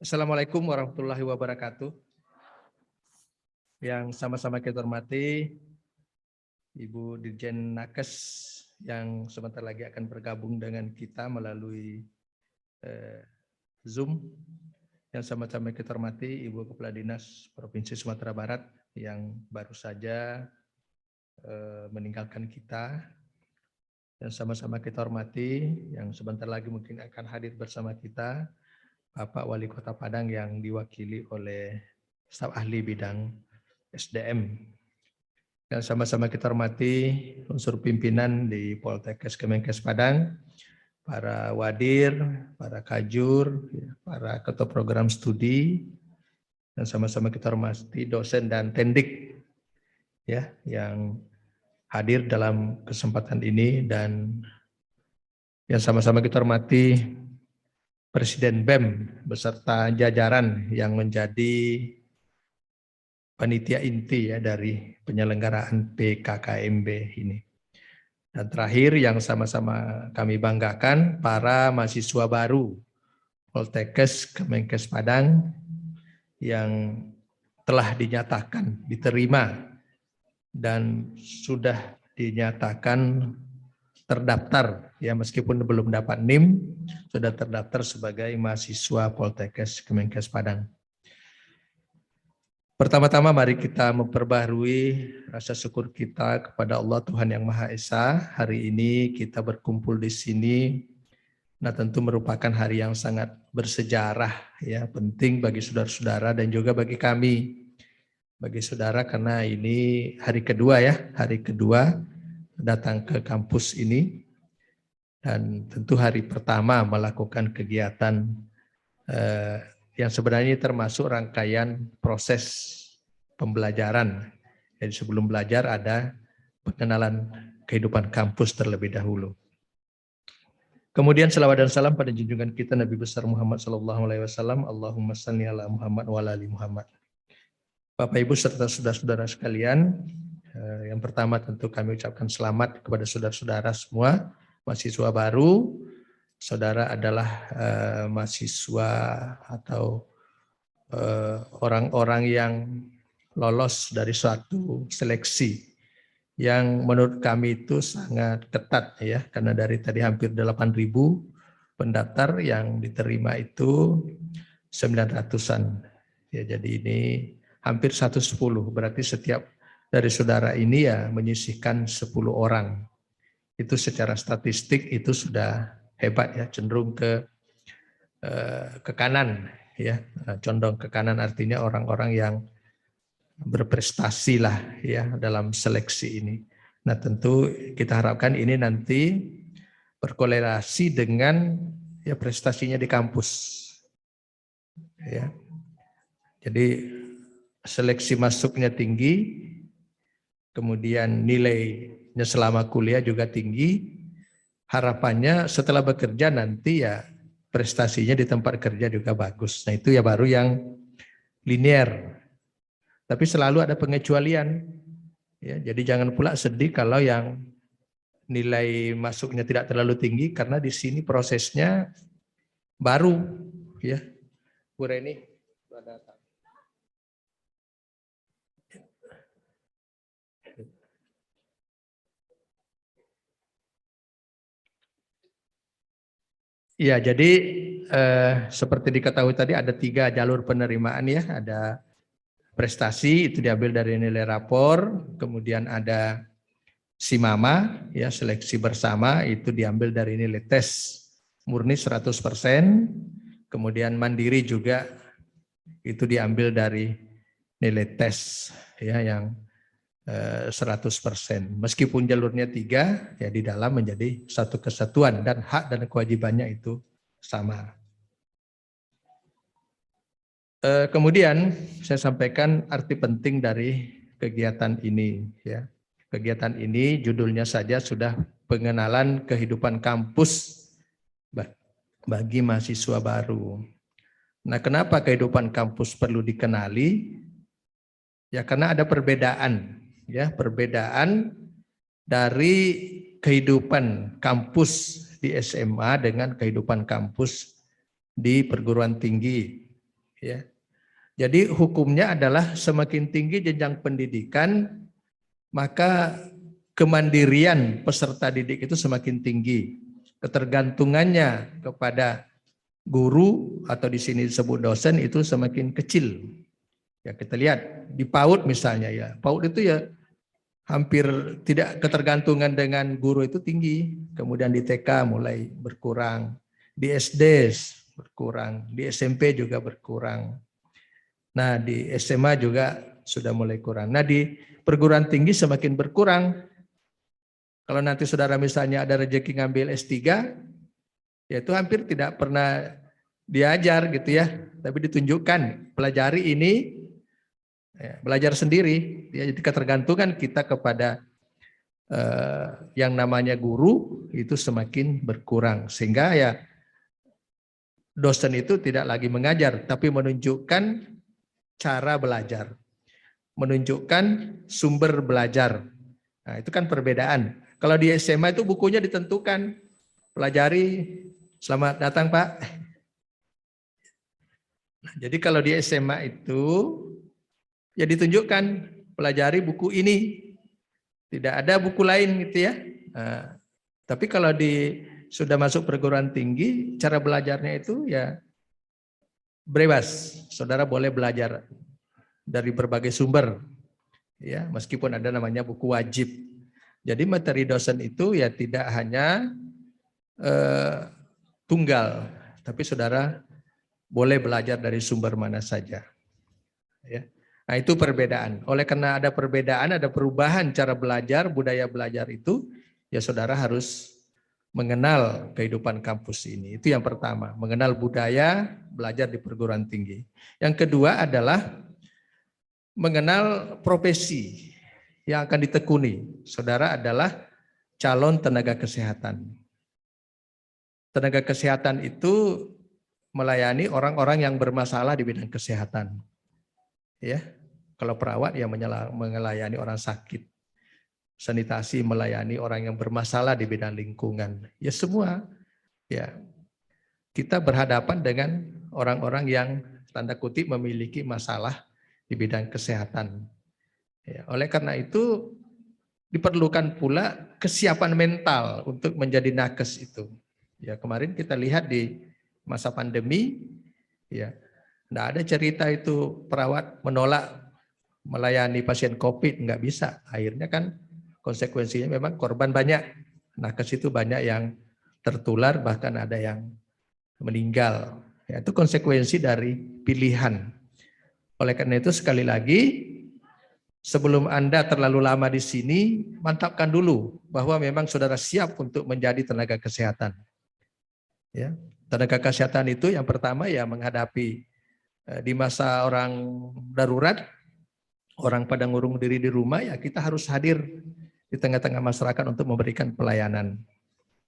Assalamualaikum warahmatullahi wabarakatuh. Yang sama-sama kita hormati Ibu Dirjen Nakes yang sebentar lagi akan bergabung dengan kita melalui Zoom. Yang sama-sama kita hormati Ibu Kepala Dinas Provinsi Sumatera Barat yang baru saja meninggalkan kita. Yang sama-sama kita hormati yang sebentar lagi mungkin akan hadir bersama kita Bapak Wali Kota Padang yang diwakili oleh staf ahli bidang SDM. Yang sama-sama kita hormati unsur pimpinan di Poltekkes Kemenkes Padang, para wadir, para kajur, para ketua program studi, dan sama-sama kita hormati dosen dan tendik ya yang hadir dalam kesempatan ini, dan yang sama-sama kita hormati Presiden BEM beserta jajaran yang menjadi panitia inti ya dari penyelenggaraan PKKMB ini. Dan terakhir yang sama-sama kami banggakan, para mahasiswa baru Poltekkes Kemenkes Padang yang telah dinyatakan diterima dan sudah dinyatakan terdaftar ya, meskipun belum dapat NIM, sudah terdaftar sebagai mahasiswa Poltekkes Kemenkes Padang. Pertama-tama mari kita memperbaharui rasa syukur kita kepada Allah Tuhan Yang Maha Esa. Hari ini kita berkumpul di sini, nah tentu merupakan hari yang sangat bersejarah ya, penting bagi saudara-saudara dan juga bagi kami. Bagi saudara karena ini hari kedua ya, hari kedua datang ke kampus ini. Dan tentu hari pertama melakukan kegiatan yang sebenarnya termasuk rangkaian proses pembelajaran. Jadi sebelum belajar ada pengenalan kehidupan kampus terlebih dahulu. Kemudian selawat dan salam pada junjungan kita Nabi besar Muhammad SAW. Allahumma salli ala Muhammad wa ala ali Muhammad. Bapak Ibu serta saudara-saudara sekalian, yang pertama tentu kami ucapkan selamat kepada saudara-saudara semua, mahasiswa baru. Saudara adalah mahasiswa atau orang-orang yang lolos dari suatu seleksi yang menurut kami itu sangat ketat ya, karena dari tadi hampir 8.000 pendaftar yang diterima itu 900-an. Ya, jadi ini hampir 110, berarti setiap dari saudara ini ya menyisihkan 10 orang. Itu secara statistik itu sudah hebat ya, cenderung ke kanan ya, condong ke kanan artinya orang-orang yang berprestasi lah ya dalam seleksi ini. Nah tentu kita harapkan ini nanti berkorelasi dengan ya prestasinya di kampus ya. Jadi seleksi masuknya tinggi, kemudian nilainya selama kuliah juga tinggi. Harapannya setelah bekerja nanti ya prestasinya di tempat kerja juga bagus. Nah itu ya baru yang linear. Tapi selalu ada pengecualian. Ya, jadi jangan pula sedih kalau yang nilai masuknya tidak terlalu tinggi karena di sini prosesnya baru. Ya, Bu Reni. Ya, jadi seperti diketahui tadi ada 3 jalur penerimaan ya, ada prestasi itu diambil dari nilai rapor, kemudian ada SIMAMA ya, seleksi bersama itu diambil dari nilai tes murni 100%, kemudian mandiri juga itu diambil dari nilai tes ya yang 100%. Meskipun jalurnya 3, ya di dalam menjadi satu kesatuan dan hak dan kewajibannya itu sama. Kemudian saya sampaikan arti penting dari kegiatan ini. Ya. Kegiatan ini judulnya saja sudah pengenalan kehidupan kampus bagi mahasiswa baru. Nah, kenapa kehidupan kampus perlu dikenali? Ya, karena ada perbedaan, ya, perbedaan dari kehidupan kampus di SMA dengan kehidupan kampus di perguruan tinggi, ya. Jadi hukumnya adalah semakin tinggi jenjang pendidikan, maka kemandirian peserta didik itu semakin tinggi. Ketergantungannya kepada guru atau di sini disebut dosen itu semakin kecil. Ya, kita lihat di PAUD misalnya, ya. PAUD itu ya hampir tidak, ketergantungan dengan guru itu tinggi. Kemudian di TK mulai berkurang, di SD berkurang, di SMP juga berkurang. Nah, di SMA juga sudah mulai kurang. Nah, di perguruan tinggi semakin berkurang. Kalau nanti saudara misalnya ada rezeki ngambil S3, ya itu hampir tidak pernah diajar gitu ya, tapi ditunjukkan, pelajari ini, ya, belajar sendiri. Ya, jadi ketergantungan kita kepada yang namanya guru itu semakin berkurang, sehingga ya dosen itu tidak lagi mengajar, tapi menunjukkan cara belajar, menunjukkan sumber belajar. Nah, itu kan perbedaan. Kalau di SMA itu bukunya ditentukan, pelajari, selamat datang Pak. Nah, jadi kalau di SMA itu ya ditunjukkan, pelajari buku ini, tidak ada buku lain gitu ya. Nah, tapi kalau sudah masuk perguruan tinggi, cara belajarnya itu ya bebas, saudara boleh belajar dari berbagai sumber, ya, meskipun ada namanya buku wajib. Jadi materi dosen itu ya tidak hanya tunggal, tapi saudara boleh belajar dari sumber mana saja. Ya. Nah, itu perbedaan. Oleh karena ada perbedaan, ada perubahan cara belajar, budaya belajar itu, ya saudara harus mengenal kehidupan kampus ini. Itu yang pertama, mengenal budaya belajar di perguruan tinggi. Yang kedua adalah mengenal profesi yang akan ditekuni. Saudara adalah calon tenaga kesehatan. Tenaga kesehatan itu melayani orang-orang yang bermasalah di bidang kesehatan. Ya, kalau perawat ya melayani orang sakit. Sanitasi melayani orang yang bermasalah di bidang lingkungan. Ya semua, ya kita berhadapan dengan orang-orang yang tanda kutip memiliki masalah di bidang kesehatan. Ya, oleh karena itu diperlukan pula kesiapan mental untuk menjadi nakes itu. Ya, kemarin kita lihat di masa pandemi, ya nggak ada cerita itu perawat menolak melayani pasien COVID, nggak bisa. Akhirnya kan konsekuensinya memang korban banyak. Nakes itu banyak yang tertular, bahkan ada yang meninggal. Ya, itu konsekuensi dari pilihan. Oleh karena itu sekali lagi, sebelum Anda terlalu lama di sini, mantapkan dulu bahwa memang saudara siap untuk menjadi tenaga kesehatan. Ya, tenaga kesehatan itu yang pertama ya menghadapi di masa orang darurat, orang pada ngurung diri di rumah, ya kita harus hadir di tengah-tengah masyarakat untuk memberikan pelayanan.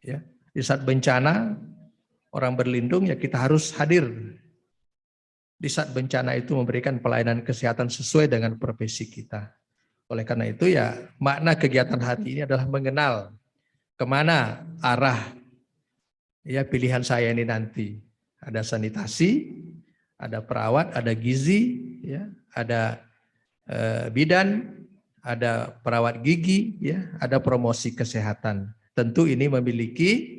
Ya, di saat bencana, orang berlindung, ya kita harus hadir. Di saat bencana itu memberikan pelayanan kesehatan sesuai dengan profesi kita. Oleh karena itu ya makna kegiatan hari ini adalah mengenal kemana arah ya pilihan saya ini nanti. Ada sanitasi, ada perawat, ada gizi, ya, ada bidan, ada perawat gigi, ya, ada promosi kesehatan. Tentu ini memiliki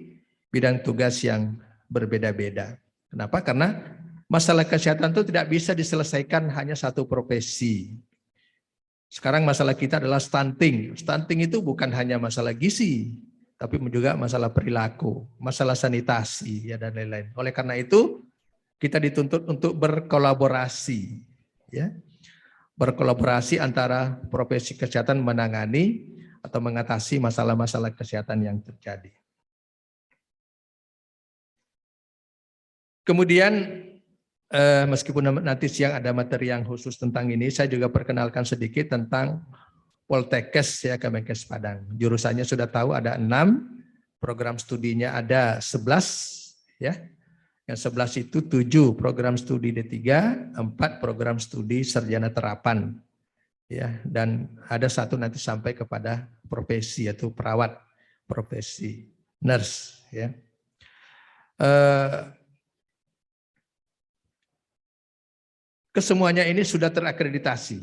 bidang tugas yang berbeda-beda. Kenapa? Karena masalah kesehatan itu tidak bisa diselesaikan hanya satu profesi. Sekarang masalah kita adalah stunting. Stunting itu bukan hanya masalah gizi, tapi juga masalah perilaku, masalah sanitasi, ya, dan lain-lain. Oleh karena itu, kita dituntut untuk berkolaborasi, ya. Berkolaborasi antara profesi kesehatan menangani atau mengatasi masalah-masalah kesehatan yang terjadi. Kemudian meskipun nanti siang ada materi yang khusus tentang ini, saya juga perkenalkan sedikit tentang Poltekkes ya Kemenkes Padang. Jurusannya sudah tahu ada 6, program studinya ada 11 ya. Yang 11 itu 7 program studi D3, 4 program studi sarjana terapan. ya, dan ada satu nanti sampai kepada profesi yaitu perawat, profesi nurse, ya. Kesemuanya ini sudah terakreditasi.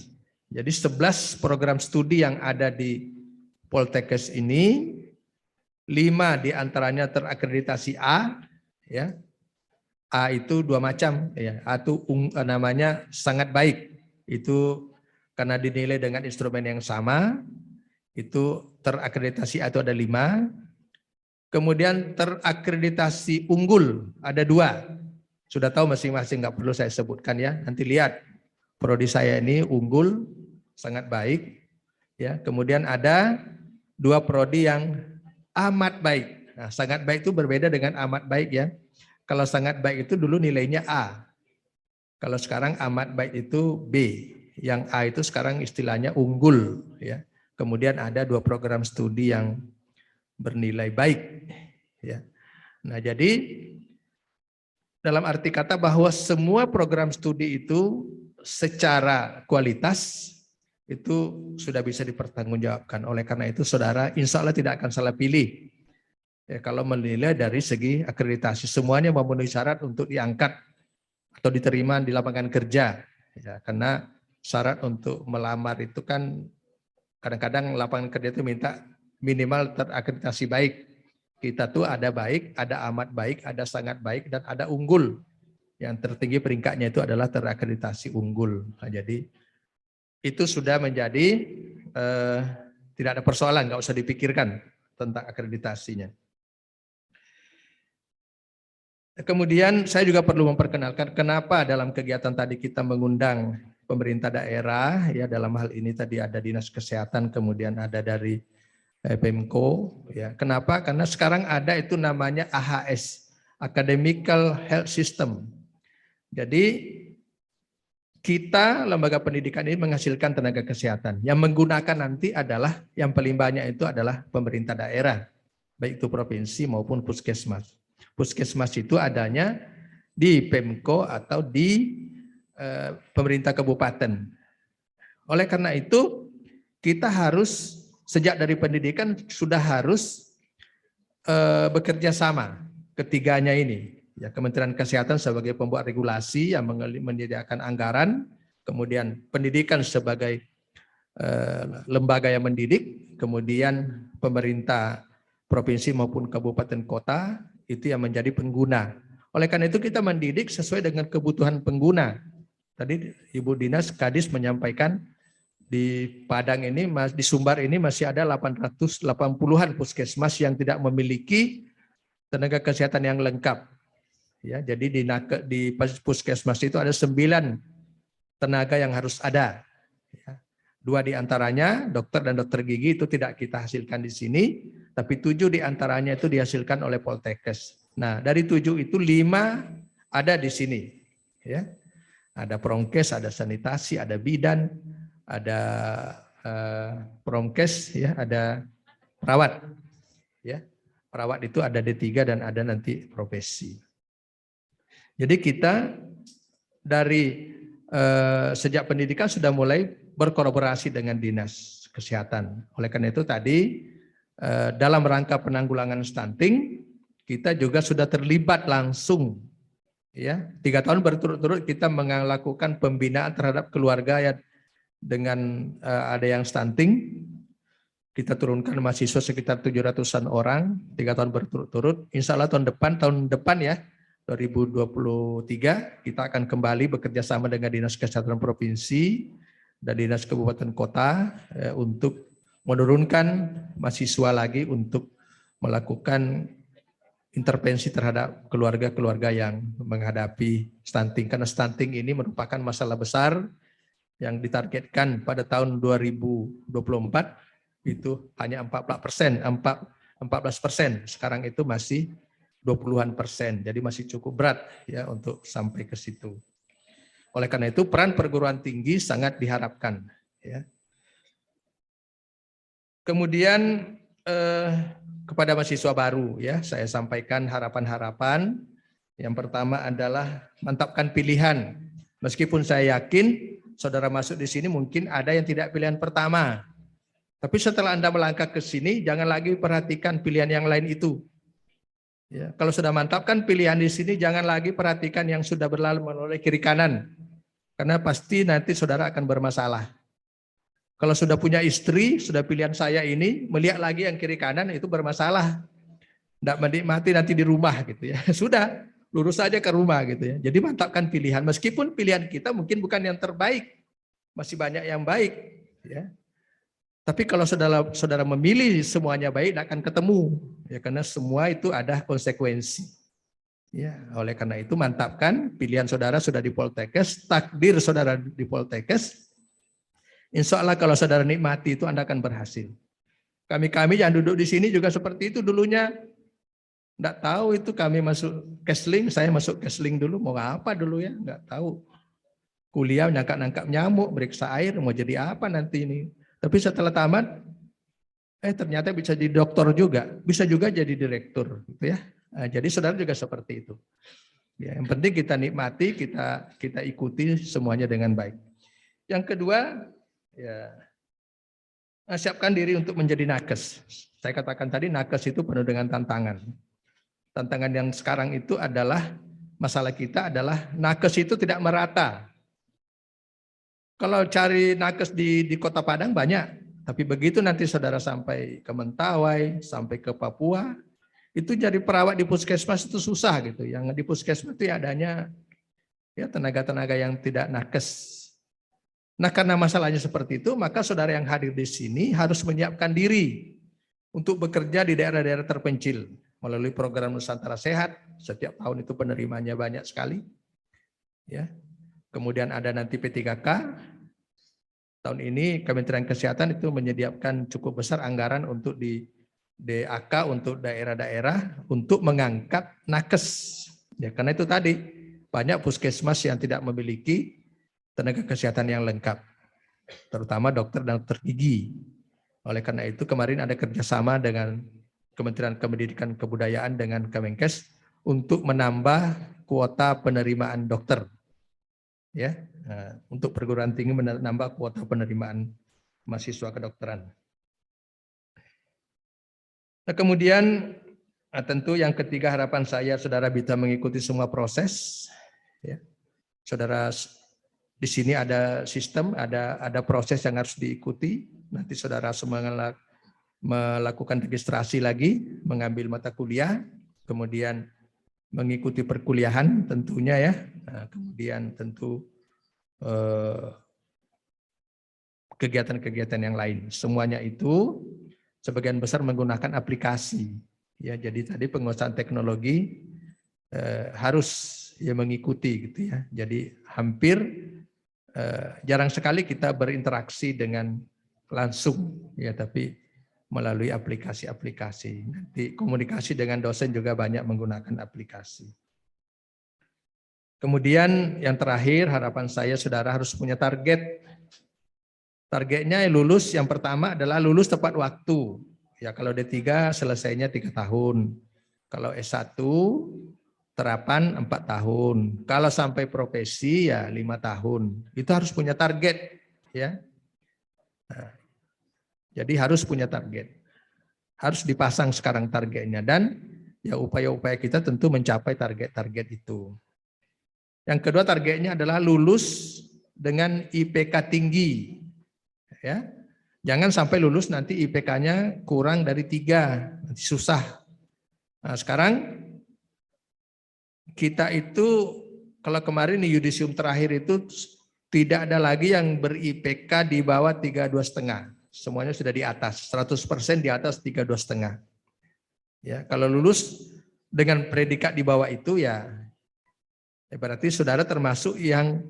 Jadi 11 program studi yang ada di Poltekkes ini, 5 diantaranya terakreditasi A, ya. A itu 2 macam, ya. A itu namanya sangat baik, itu karena dinilai dengan instrumen yang sama, itu terakreditasi A itu ada 5. Kemudian terakreditasi unggul ada 2. Sudah tahu masing-masing, nggak perlu saya sebutkan ya. Nanti lihat prodi saya ini unggul, sangat baik. Ya, kemudian ada 2 prodi yang amat baik. Nah, sangat baik itu berbeda dengan amat baik ya. Kalau sangat baik itu dulu nilainya A. Kalau sekarang amat baik itu B. Yang A itu sekarang istilahnya unggul ya. Kemudian ada 2 program studi yang bernilai baik ya. Nah, jadi dalam arti kata bahwa semua program studi itu secara kualitas itu sudah bisa dipertanggungjawabkan. Oleh karena itu saudara insya Allah tidak akan salah pilih. Ya, kalau menilai dari segi akreditasi semuanya memenuhi syarat untuk diangkat atau diterima di lapangan kerja. Ya, karena syarat untuk melamar itu kan kadang-kadang lapangan kerja itu minta minimal terakreditasi baik. Kita tuh ada baik, ada amat baik, ada sangat baik, dan ada unggul. Yang tertinggi peringkatnya itu adalah terakreditasi unggul. Nah, jadi itu sudah menjadi tidak ada persoalan, nggak usah dipikirkan tentang akreditasinya. Kemudian saya juga perlu memperkenalkan kenapa dalam kegiatan tadi kita mengundang pemerintah daerah, ya dalam hal ini tadi ada Dinas Kesehatan, kemudian ada dari Pemko, ya. Kenapa? Karena sekarang ada itu namanya AHS, Academical Health System. Jadi kita lembaga pendidikan ini menghasilkan tenaga kesehatan. Yang menggunakan nanti adalah yang paling banyak itu adalah pemerintah daerah, baik itu provinsi maupun puskesmas. Puskesmas itu adanya di Pemko atau di pemerintah kabupaten. Oleh karena itu kita harus sejak dari pendidikan sudah harus bekerja sama ketiganya ini. Ya, Kementerian Kesehatan sebagai pembuat regulasi yang menyediakan anggaran, kemudian pendidikan sebagai lembaga yang mendidik, kemudian pemerintah provinsi maupun kabupaten kota itu yang menjadi pengguna. Oleh karena itu kita mendidik sesuai dengan kebutuhan pengguna. Tadi Ibu Dinas Kadis menyampaikan di Padang ini, di Sumbar ini masih ada 880-an puskesmas yang tidak memiliki tenaga kesehatan yang lengkap. Ya, jadi di puskesmas itu ada 9 tenaga yang harus ada. Ya. 2 diantaranya dokter dan dokter gigi itu tidak kita hasilkan di sini, tapi 7 diantaranya itu dihasilkan oleh Poltekkes. Nah, dari 7 itu 5 ada di sini. Ya. Ada promkes, ada sanitasi, ada bidan, ada promkes, ya, ada perawat. Ya. Perawat itu ada D3 dan ada nanti profesi. Jadi kita dari sejak pendidikan sudah mulai berkolaborasi dengan Dinas Kesehatan. Oleh karena itu tadi dalam rangka penanggulangan stunting kita juga sudah terlibat langsung, ya 3 tahun berturut-turut kita melakukan pembinaan terhadap keluarga yang dengan ada yang stunting. Kita turunkan mahasiswa sekitar 700-an orang 3 tahun berturut-turut. Insya Allah tahun depan ya 2023 kita akan kembali bekerja sama dengan Dinas Kesehatan Provinsi dan Dinas Kabupaten Kota untuk menurunkan mahasiswa lagi untuk melakukan intervensi terhadap keluarga-keluarga yang menghadapi stunting. Karena stunting ini merupakan masalah besar yang ditargetkan pada tahun 2024 itu hanya 14%. Sekarang itu masih 20-an%. Jadi masih cukup berat ya untuk sampai ke situ. Oleh karena itu peran perguruan tinggi sangat diharapkan. Ya. Kemudian kepada mahasiswa baru ya saya sampaikan harapan-harapan. Yang pertama adalah mantapkan pilihan. Meskipun saya yakin saudara masuk di sini mungkin ada yang tidak pilihan pertama. Tapi setelah Anda melangkah ke sini, jangan lagi perhatikan pilihan yang lain itu. Ya, kalau sudah mantapkan pilihan di sini, jangan lagi perhatikan yang sudah berlalu melalui kiri kanan. Karena pasti nanti saudara akan bermasalah. Kalau sudah punya istri, sudah pilihan saya ini, melihat lagi yang kiri kanan itu bermasalah. Tidak menikmati nanti di rumah gitu ya. Sudah, lurus saja ke rumah gitu ya. Jadi mantapkan pilihan. Meskipun pilihan kita mungkin bukan yang terbaik. Masih banyak yang baik. Ya. Tapi kalau saudara memilih semuanya baik, tidak akan ketemu. Ya, karena semua itu ada konsekuensi. Ya, oleh karena itu mantapkan pilihan saudara sudah di Poltekkes, takdir saudara di Poltekkes. Insya Allah kalau saudara nikmati itu Anda akan berhasil. Kami yang duduk di sini juga seperti itu dulunya. Tidak tahu itu kami masuk Kesling, saya masuk Kesling dulu, mau apa dulu ya, nggak tahu. Kuliah nangkap nyamuk, meriksa air, mau jadi apa nanti ini. Tapi setelah tamat, ternyata bisa jadi dokter juga, bisa juga jadi direktur, gitu ya. Nah, jadi saudara juga seperti itu. Ya, yang penting kita nikmati, kita ikuti semuanya dengan baik. Yang kedua, ya, siapkan diri untuk menjadi nakes. Saya katakan tadi nakes itu penuh dengan tantangan. Tantangan yang sekarang itu adalah masalah kita adalah nakes itu tidak merata. Kalau cari nakes di Kota Padang banyak, tapi begitu nanti saudara sampai ke Mentawai, sampai ke Papua, itu jadi perawat di puskesmas itu susah gitu. Yang di puskesmas itu adanya ya tenaga-tenaga yang tidak nakes. Nah, karena masalahnya seperti itu, maka saudara yang hadir di sini harus menyiapkan diri untuk bekerja di daerah-daerah terpencil melalui program Nusantara Sehat. Setiap tahun itu penerimanya banyak sekali. Ya. Kemudian ada nanti P3K. Tahun ini Kementerian Kesehatan itu menyediakan cukup besar anggaran untuk di DAK untuk daerah-daerah untuk mengangkat nakes. Ya, karena itu tadi banyak puskesmas yang tidak memiliki tenaga kesehatan yang lengkap, terutama dokter dan dokter gigi. Oleh karena itu kemarin ada kerjasama dengan Kementerian Pendidikan Kebudayaan dengan Kemenkes untuk menambah kuota penerimaan dokter. Ya, untuk perguruan tinggi menambah kuota penerimaan mahasiswa kedokteran. Nah, kemudian tentu yang ketiga harapan saya saudara bisa mengikuti semua proses. Ya. Saudara di sini ada sistem, ada proses yang harus diikuti. Nanti saudara semua melakukan registrasi lagi, mengambil mata kuliah, kemudian mengikuti perkuliahan tentunya ya. Nah, kemudian tentu kegiatan-kegiatan yang lain. Semuanya itu sebagian besar menggunakan aplikasi. Ya, jadi tadi penguasaan teknologi harus ya mengikuti gitu ya. Jadi hampir jarang sekali kita berinteraksi dengan langsung ya, tapi melalui aplikasi-aplikasi. Nanti komunikasi dengan dosen juga banyak menggunakan aplikasi. Kemudian yang terakhir harapan saya saudara harus punya target. Targetnya lulus yang pertama adalah lulus tepat waktu. Ya kalau D3 selesainya 3 tahun. Kalau S1 terapan 4 tahun. Kalau sampai profesi ya 5 tahun. Itu harus punya target ya. Nah, jadi harus punya target. Harus dipasang sekarang targetnya dan ya upaya-upaya kita tentu mencapai target-target itu. Yang kedua targetnya adalah lulus dengan IPK tinggi. Ya. Jangan sampai lulus nanti IPK-nya kurang dari 3, nanti susah. Nah, sekarang kita itu kalau kemarin di yudisium terakhir itu tidak ada lagi yang ber-IPK di bawah 3,2,5. Semuanya sudah di atas, 100% di atas 3,2,5. Ya, kalau lulus dengan predikat di bawah itu ya berarti saudara termasuk yang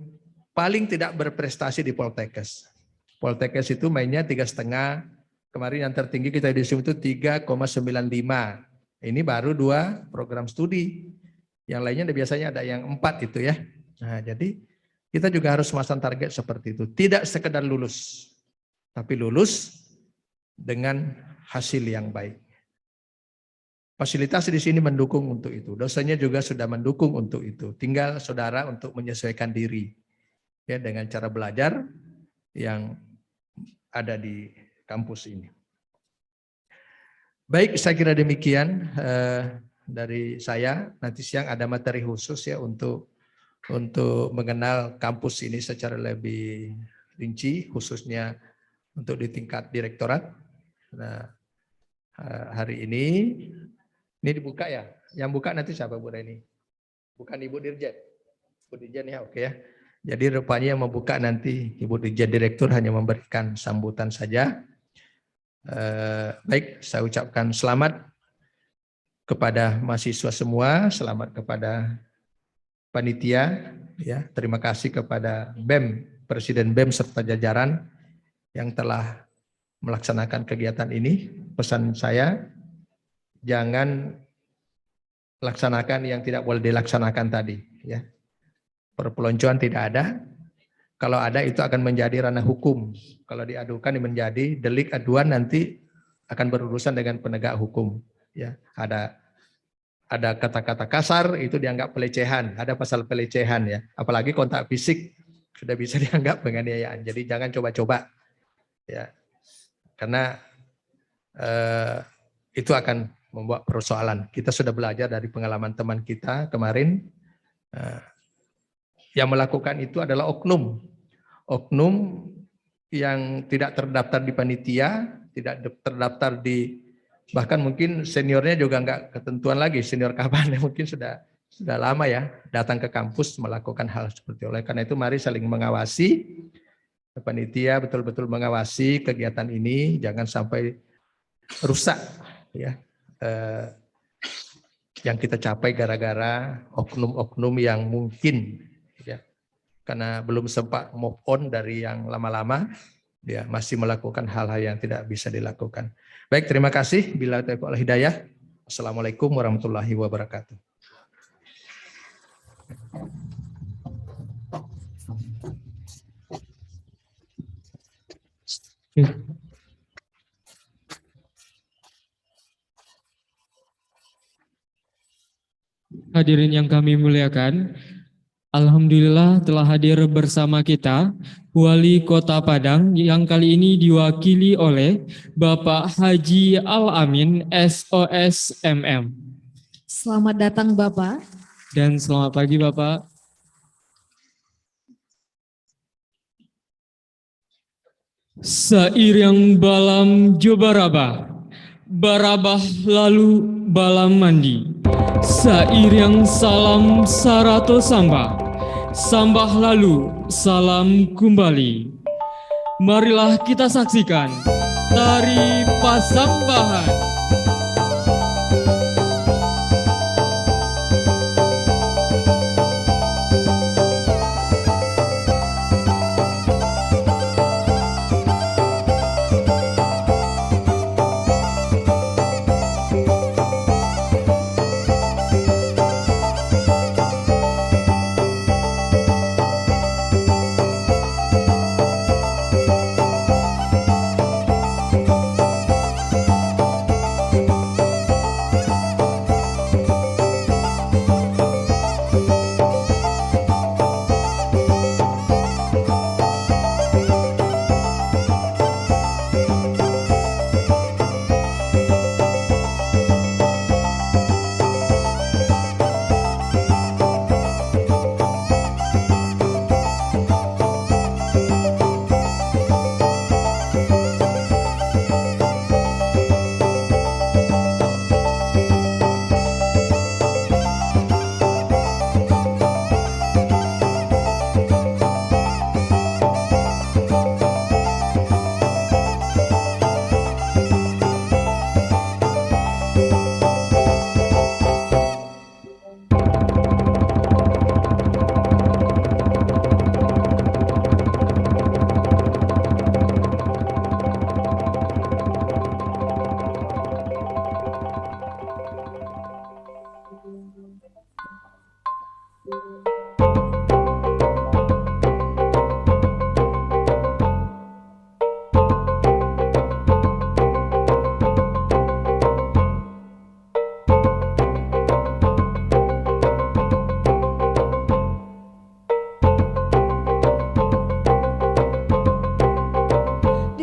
paling tidak berprestasi di Poltekkes. Poltekkes itu mainnya 3,5. Kemarin yang tertinggi kita di sini itu 3,95. Ini baru 2 program studi. Yang lainnya biasanya ada yang 4 itu ya. Nah, jadi kita juga harus memasang target seperti itu. Tidak sekedar lulus, tapi lulus dengan hasil yang baik. Fasilitas di sini mendukung untuk itu. Dosennya juga sudah mendukung untuk itu. Tinggal saudara untuk menyesuaikan diri. ya dengan cara belajar yang ada di kampus ini. Baik, saya kira demikian dari saya. Nanti siang ada materi khusus ya untuk mengenal kampus ini secara lebih rinci, khususnya untuk di tingkat direktorat. Nah, hari ini dibuka ya. Yang buka nanti siapa Bu Reni? Bukan Ibu Dirjen. Ibu Dirjen ya, oke ya. Jadi rupanya yang membuka nanti Ibu Dirjen Direktur, hanya memberikan sambutan saja. Baik, saya ucapkan selamat kepada mahasiswa semua, selamat kepada panitia, ya. Terima kasih kepada BEM, Presiden BEM serta jajaran yang telah melaksanakan kegiatan ini. Pesan saya, jangan laksanakan yang tidak boleh dilaksanakan tadi, ya. Perpeloncoan tidak ada. Kalau ada itu akan menjadi ranah hukum. Kalau diadukan menjadi delik aduan, nanti akan berurusan dengan penegak hukum. Ya, ada kata-kata kasar itu dianggap pelecehan, ada pasal pelecehan ya. Apalagi kontak fisik sudah bisa dianggap penganiayaan. Jadi jangan coba-coba ya, karena itu akan membuat persoalan. Kita sudah belajar dari pengalaman teman kita kemarin. Yang melakukan itu adalah oknum yang tidak terdaftar di panitia, tidak terdaftar di, bahkan mungkin seniornya juga enggak ketentuan lagi senior kapan, mungkin sudah lama ya datang ke kampus melakukan hal seperti itu. Oleh karena itu mari saling mengawasi, panitia betul-betul mengawasi kegiatan ini, jangan sampai rusak ya yang kita capai gara-gara oknum-oknum yang mungkin ya, karena belum sempat move on dari yang lama-lama, dia masih melakukan hal-hal yang tidak bisa dilakukan. Baik, terima kasih. Bila taufiq wal hidayah. Assalamualaikum warahmatullahi wabarakatuh. Hadirin yang kami muliakan, alhamdulillah telah hadir bersama kita Wali Kota Padang yang kali ini diwakili oleh Bapak Haji Al-Amin SOS MM. Selamat datang Bapak. Dan selamat pagi Bapak. Seiring balam jobarabah, barabah lalu balam mandi. Seiring salam sarato sambah, sambah lalu salam kembali. Marilah kita saksikan tari Pasambahan.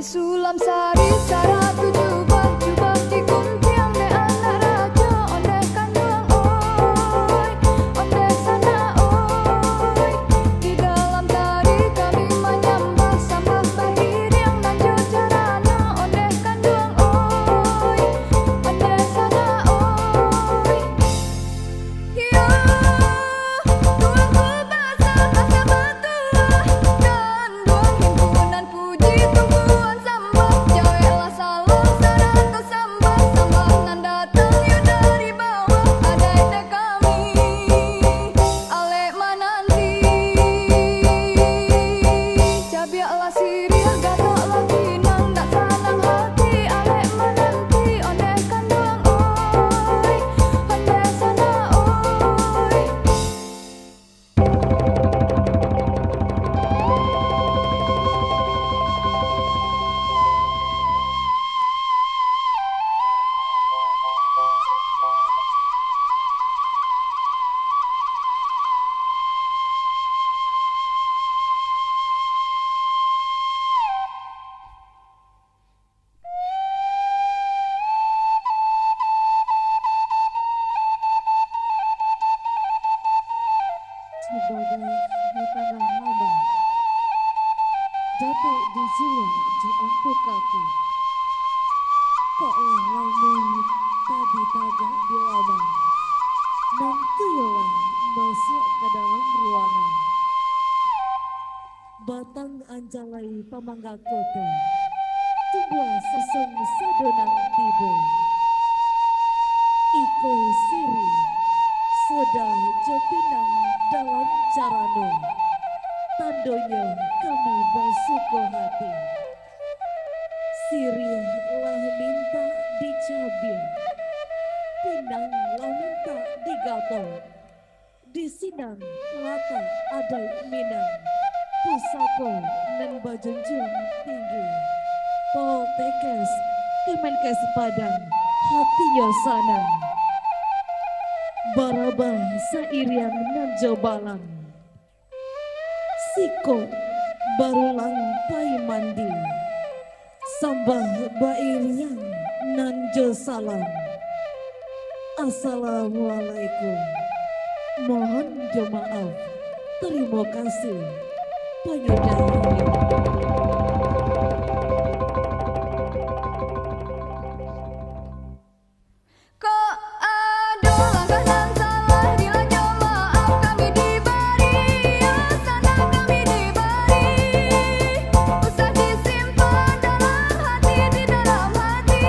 di Sulam Sari Sara tujuh jubah di Kuntiang de anak raja onde kanduang oi onde sana oi di dalam tari kami menyembah sambah bahir yang nanjo jarana onde kanduang oi onde sana oi yo tuang ku basah asa batua dan doang himpunan puji tumbuhan sambah jawelah salam sarato sambah sambah nan datang yuk dari bawah ada ide kami ale mananti cabialah sirih gatok lagi nang dak sanang hati ale mananti onde kanduang oi onde sana oi Sebagai di tanah abang, jatuh di zulum jeampuk kaki. Koklah lamun tadi tagak di labang, nanti yolang masuk ke dalam ruangan. Batang anjalai pamangga kota, sebuah sesung sadonang tibo. Iko siri, sedang jopinang dalam carano. Tandonya kami bersuka hati. Sirih lah minta dicabir, pinang lah minta digato. Di sinang lata ada minang, pusako dan bajunjung tinggi. Poltekes, Kemenkes Padang, hatinya sanang. Barabah sairian nan jobalang, siko barulang pai mandi, sambah bairian nan jo salam. Assalamualaikum, mohon jo maaf, terima kasih, panyudahi. Kok ada langkah dan salah dilajah maaf kami diberi sana kami diberi usah disimpan dalam hati di dalam hati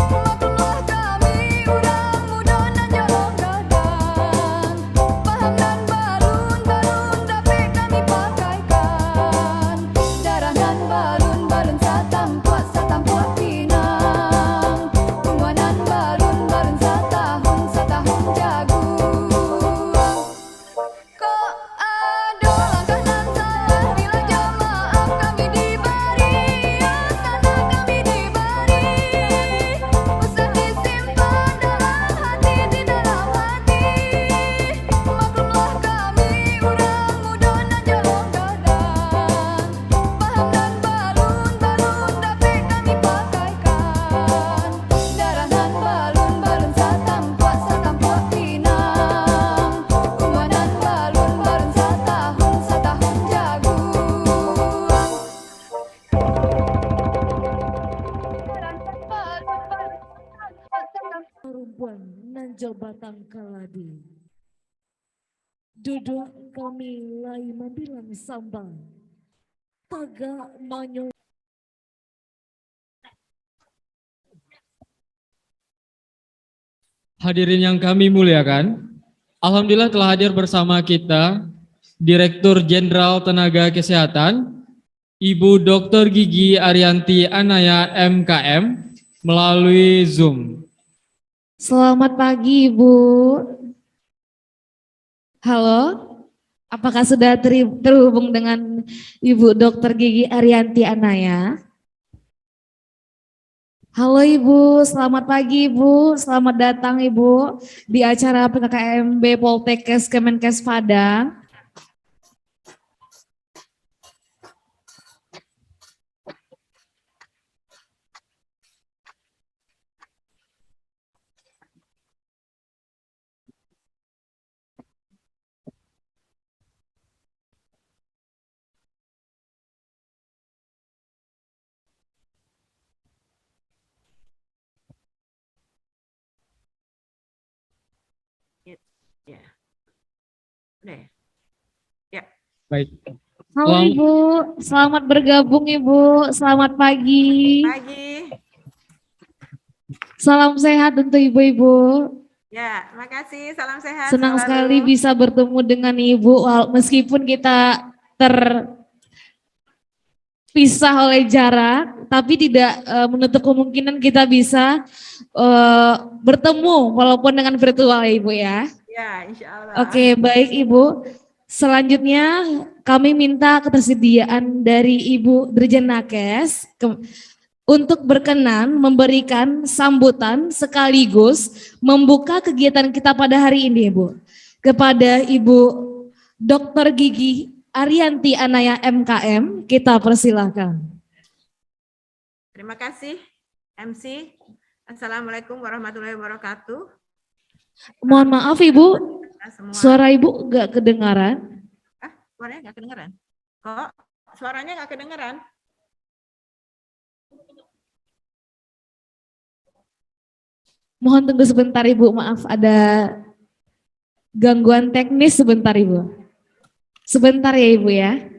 maklumlah kami urang muda nan jauh gadang paham dan balun balun dapet kami pakaikan darah dan balun balun satampuak satampuak pinang Tungguanan balun balun satahun jagung Kok ada langkah nan salah dilajah maaf kami diberi sana kami diberi usah disimpan dalam hati di dalam hati maklumlah kami urang muda nan jauh gadang paham dan balun balun dapet kami pakaikan darah nan balun balun satampuak satampuak pinang tungguanan balun balun satahun jagung Perempuan nan jo batang kaladi. Duduk kami lai membilang sambal, taga manyo. Hadirin yang kami muliakan, alhamdulillah telah hadir bersama kita Direktur Jenderal Tenaga Kesehatan, Ibu Dr. Gigi Arianti Anaya MKM melalui Zoom. Selamat pagi Ibu. Halo, apakah sudah terhubung dengan Ibu Dr. Gigi Arianti Anaya? Halo Ibu, selamat pagi Ibu, selamat datang Ibu di acara PKKMB Poltekkes Kemenkes Padang. Ya. Udah ya? Baik. Halo Selamat- Ibu, selamat bergabung Ibu, selamat pagi. Pagi. Salam sehat untuk Ibu-Ibu. Ya, makasih. Salam sehat Senang selalu. sekali bisa bertemu dengan Ibu, meskipun kita terpisah oleh jarak, tapi tidak menutup kemungkinan kita bisa bertemu walaupun dengan virtual ya Ibu ya. Ya, insya Allah. Oke, baik Ibu. Selanjutnya kami minta ketersediaan dari Ibu Dirjen Nakes untuk berkenan memberikan sambutan sekaligus membuka kegiatan kita pada hari ini Ibu. Kepada Ibu Dr. Gigi Arianti Anaya MKM, kita persilahkan. Terima kasih MC. Assalamualaikum warahmatullahi wabarakatuh. Mohon maaf Ibu, Kita semua. suara Ibu nggak kedengaran. Suaranya nggak kedengeran? Kok suaranya nggak kedengeran? Mohon tunggu sebentar Ibu, maaf ada gangguan teknis sebentar Ibu. Sebentar ya Ibu ya.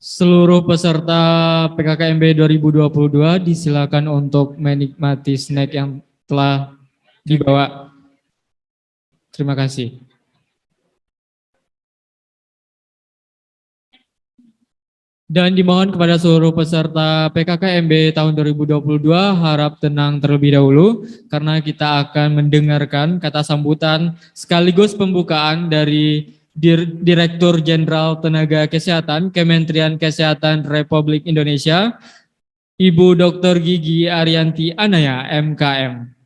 Seluruh peserta PKKMB 2022 disilakan untuk menikmati snack yang telah dibawa. Terima kasih. Dan dimohon kepada seluruh peserta PKKMB tahun 2022 harap tenang terlebih dahulu karena kita akan mendengarkan kata sambutan sekaligus pembukaan dari Direktur Jenderal Tenaga Kesehatan Kementerian Kesehatan Republik Indonesia, Ibu Dr. Gigi Arianti Anaya, MKM.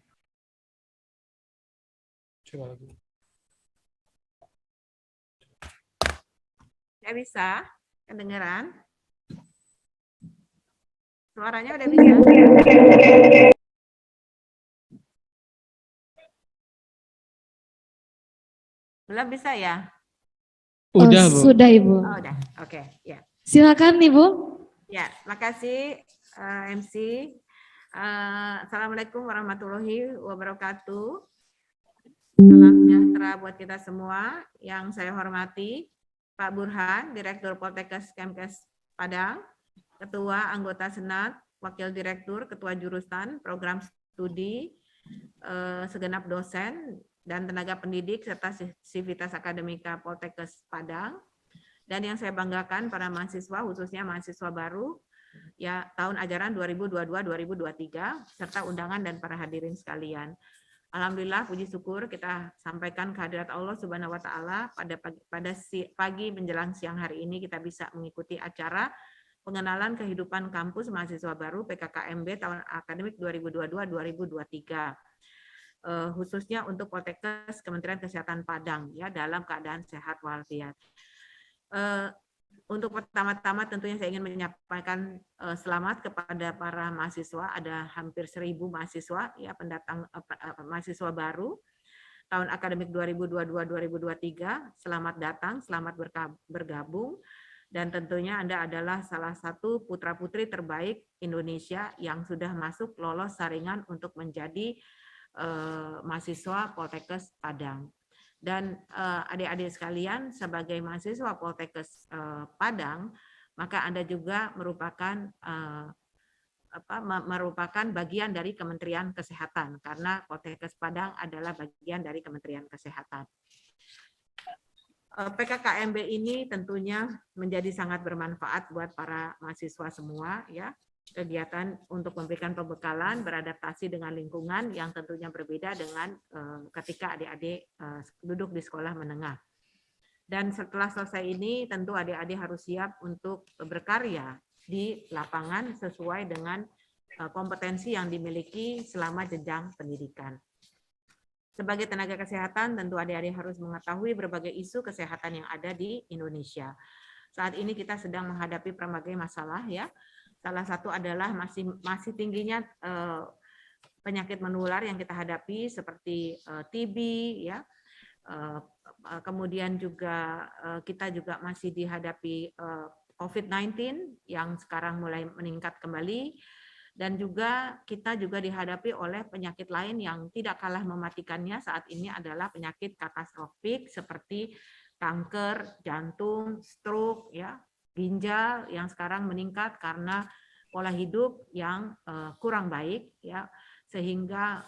Ya bisa, kedengeran? Suaranya udah bisa? Belum bisa ya? Udah, Bu. Sudah Ibu. Oh, udah. Oke, ya. Silakan Ibu. Ya, makasih MC. Assalamualaikum warahmatullahi wabarakatuh. Salam sejahtera buat kita semua. Yang saya hormati Pak Burhan, Direktur Poltekkes Kemkes Padang, Ketua Anggota Senat, Wakil Direktur, Ketua Jurusan, Program Studi, segenap dosen dan tenaga pendidik serta sivitas akademika Poltekkes Padang. Dan yang saya banggakan para mahasiswa, khususnya mahasiswa baru, ya tahun ajaran 2022-2023, serta undangan dan para hadirin sekalian. Alhamdulillah, puji syukur kita sampaikan kehadirat Allah Subhanahu wa Ta'ala pada pagi menjelang siang hari ini kita bisa mengikuti acara pengenalan kehidupan kampus mahasiswa baru PKKMB tahun akademik 2022-2023. Khususnya untuk Poltekkes Kementerian Kesehatan Padang ya dalam keadaan sehat walafiat. Untuk pertama-tama tentunya saya ingin menyampaikan selamat kepada para mahasiswa, ada hampir 1.000 mahasiswa ya pendatang mahasiswa baru tahun akademik 2022-2023. Selamat datang, selamat bergabung dan tentunya Anda adalah salah satu putra-putri terbaik Indonesia yang sudah masuk lolos saringan untuk menjadi mahasiswa Poltekkes Padang. Dan adik-adik sekalian sebagai mahasiswa Poltekkes Padang, maka Anda juga merupakan bagian dari Kementerian Kesehatan karena Poltekkes Padang adalah bagian dari Kementerian Kesehatan. PKKMB ini tentunya menjadi sangat bermanfaat buat para mahasiswa semua ya. Kegiatan untuk memberikan pembekalan, beradaptasi dengan lingkungan yang tentunya berbeda dengan ketika adik-adik duduk di sekolah menengah. Dan setelah selesai ini tentu adik-adik harus siap untuk berkarya di lapangan sesuai dengan kompetensi yang dimiliki selama jenjang pendidikan. Sebagai tenaga kesehatan tentu adik-adik harus mengetahui berbagai isu kesehatan yang ada di Indonesia. Saat ini kita sedang menghadapi berbagai masalah ya. Salah satu adalah masih tingginya penyakit menular yang kita hadapi seperti TB ya, Kemudian juga kita juga masih dihadapi COVID-19 yang sekarang mulai meningkat kembali, dan juga kita juga dihadapi oleh penyakit lain yang tidak kalah mematikannya saat ini adalah penyakit katastrofik seperti kanker, jantung, stroke, ya, ginjal yang sekarang meningkat karena pola hidup yang kurang baik, ya, sehingga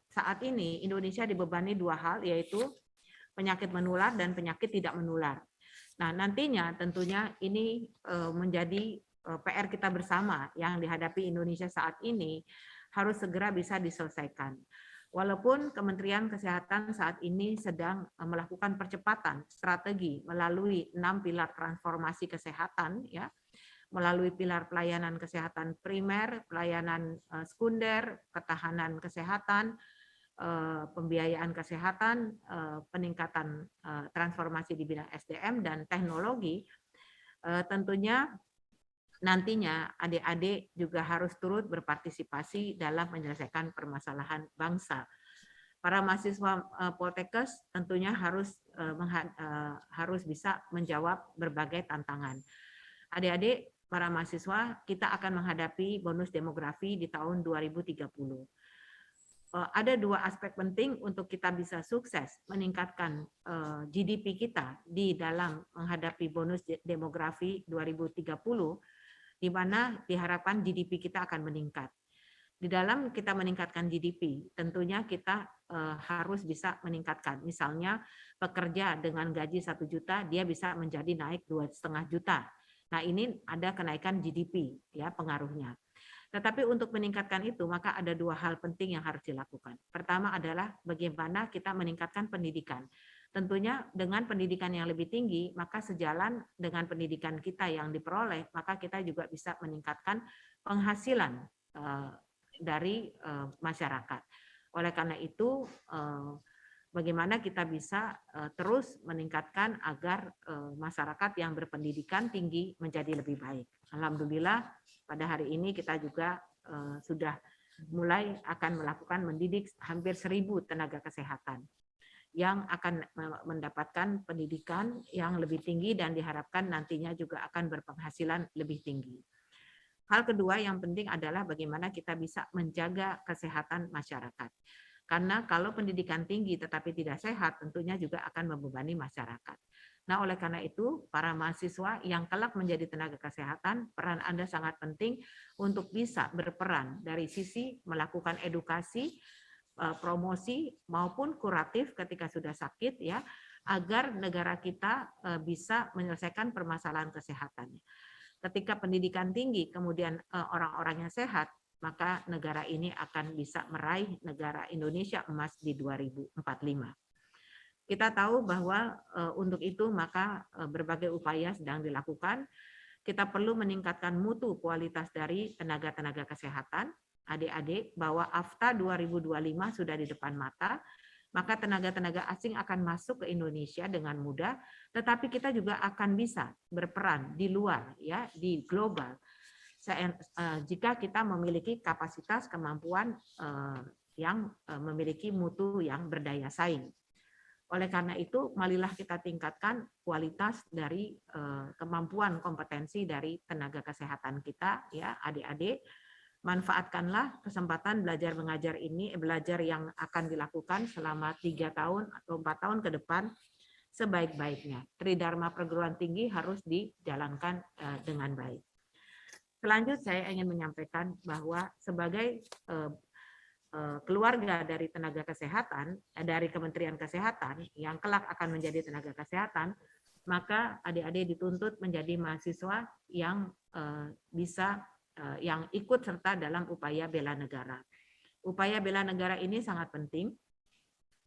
saat ini Indonesia dibebani dua hal, yaitu penyakit menular dan penyakit tidak menular. Nah, nantinya tentunya ini menjadi PR kita bersama yang dihadapi Indonesia saat ini harus segera bisa diselesaikan. Walaupun Kementerian Kesehatan saat ini sedang melakukan percepatan strategi melalui 6 pilar transformasi kesehatan, ya, melalui pilar pelayanan kesehatan primer, pelayanan sekunder, ketahanan kesehatan, pembiayaan kesehatan, peningkatan transformasi di bidang SDM dan teknologi. Tentunya nantinya adik-adik juga harus turut berpartisipasi dalam menyelesaikan permasalahan bangsa. Para mahasiswa Poltekkes tentunya harus bisa menjawab berbagai tantangan. Adik-adik, para mahasiswa, kita akan menghadapi bonus demografi di tahun 2030. Ada dua aspek penting untuk kita bisa sukses meningkatkan GDP kita di dalam menghadapi bonus demografi 2030, di mana diharapkan GDP kita akan meningkat. Di dalam kita meningkatkan GDP, tentunya kita harus bisa meningkatkan. Misalnya pekerja dengan gaji 1 juta, dia bisa menjadi naik 2,5 juta. Nah, ini ada kenaikan GDP, ya, pengaruhnya. Tetapi untuk meningkatkan itu, maka ada dua hal penting yang harus dilakukan. Pertama adalah bagaimana kita meningkatkan pendidikan. Tentunya dengan pendidikan yang lebih tinggi, maka sejalan dengan pendidikan kita yang diperoleh, maka kita juga bisa meningkatkan penghasilan dari masyarakat. Oleh karena itu, bagaimana kita bisa terus meningkatkan agar masyarakat yang berpendidikan tinggi menjadi lebih baik. Alhamdulillah, pada hari ini kita juga sudah mulai akan melakukan mendidik hampir 1.000 tenaga kesehatan yang akan mendapatkan pendidikan yang lebih tinggi dan diharapkan nantinya juga akan berpenghasilan lebih tinggi. Hal kedua yang penting adalah bagaimana kita bisa menjaga kesehatan masyarakat. Karena kalau pendidikan tinggi tetapi tidak sehat, tentunya juga akan membebani masyarakat. Nah, oleh karena itu, para mahasiswa yang kelak menjadi tenaga kesehatan, peran Anda sangat penting untuk bisa berperan dari sisi melakukan edukasi, promosi maupun kuratif ketika sudah sakit, ya, agar negara kita bisa menyelesaikan permasalahan kesehatannya. Ketika pendidikan tinggi kemudian orang-orangnya sehat, maka negara ini akan bisa meraih negara Indonesia emas di 2045. Kita tahu bahwa untuk itu maka berbagai upaya sedang dilakukan. Kita perlu meningkatkan mutu kualitas dari tenaga-tenaga kesehatan. Adik-adik, bahwa AFTA 2025 sudah di depan mata, maka tenaga-tenaga asing akan masuk ke Indonesia dengan mudah, tetapi kita juga akan bisa berperan di luar, ya, di global. Jika kita memiliki kapasitas kemampuan yang memiliki mutu yang berdaya saing. Oleh karena itu, marilah kita tingkatkan kualitas dari kemampuan kompetensi dari tenaga kesehatan kita, ya, adik-adik. Manfaatkanlah kesempatan belajar mengajar ini, belajar yang akan dilakukan selama 3 tahun atau 4 tahun ke depan sebaik-baiknya. Tridharma perguruan tinggi harus dijalankan dengan baik. Selanjutnya saya ingin menyampaikan bahwa sebagai keluarga dari tenaga kesehatan, dari Kementerian Kesehatan yang kelak akan menjadi tenaga kesehatan, maka adik-adik dituntut menjadi mahasiswa yang bisa yang ikut serta dalam upaya bela negara. Upaya bela negara ini sangat penting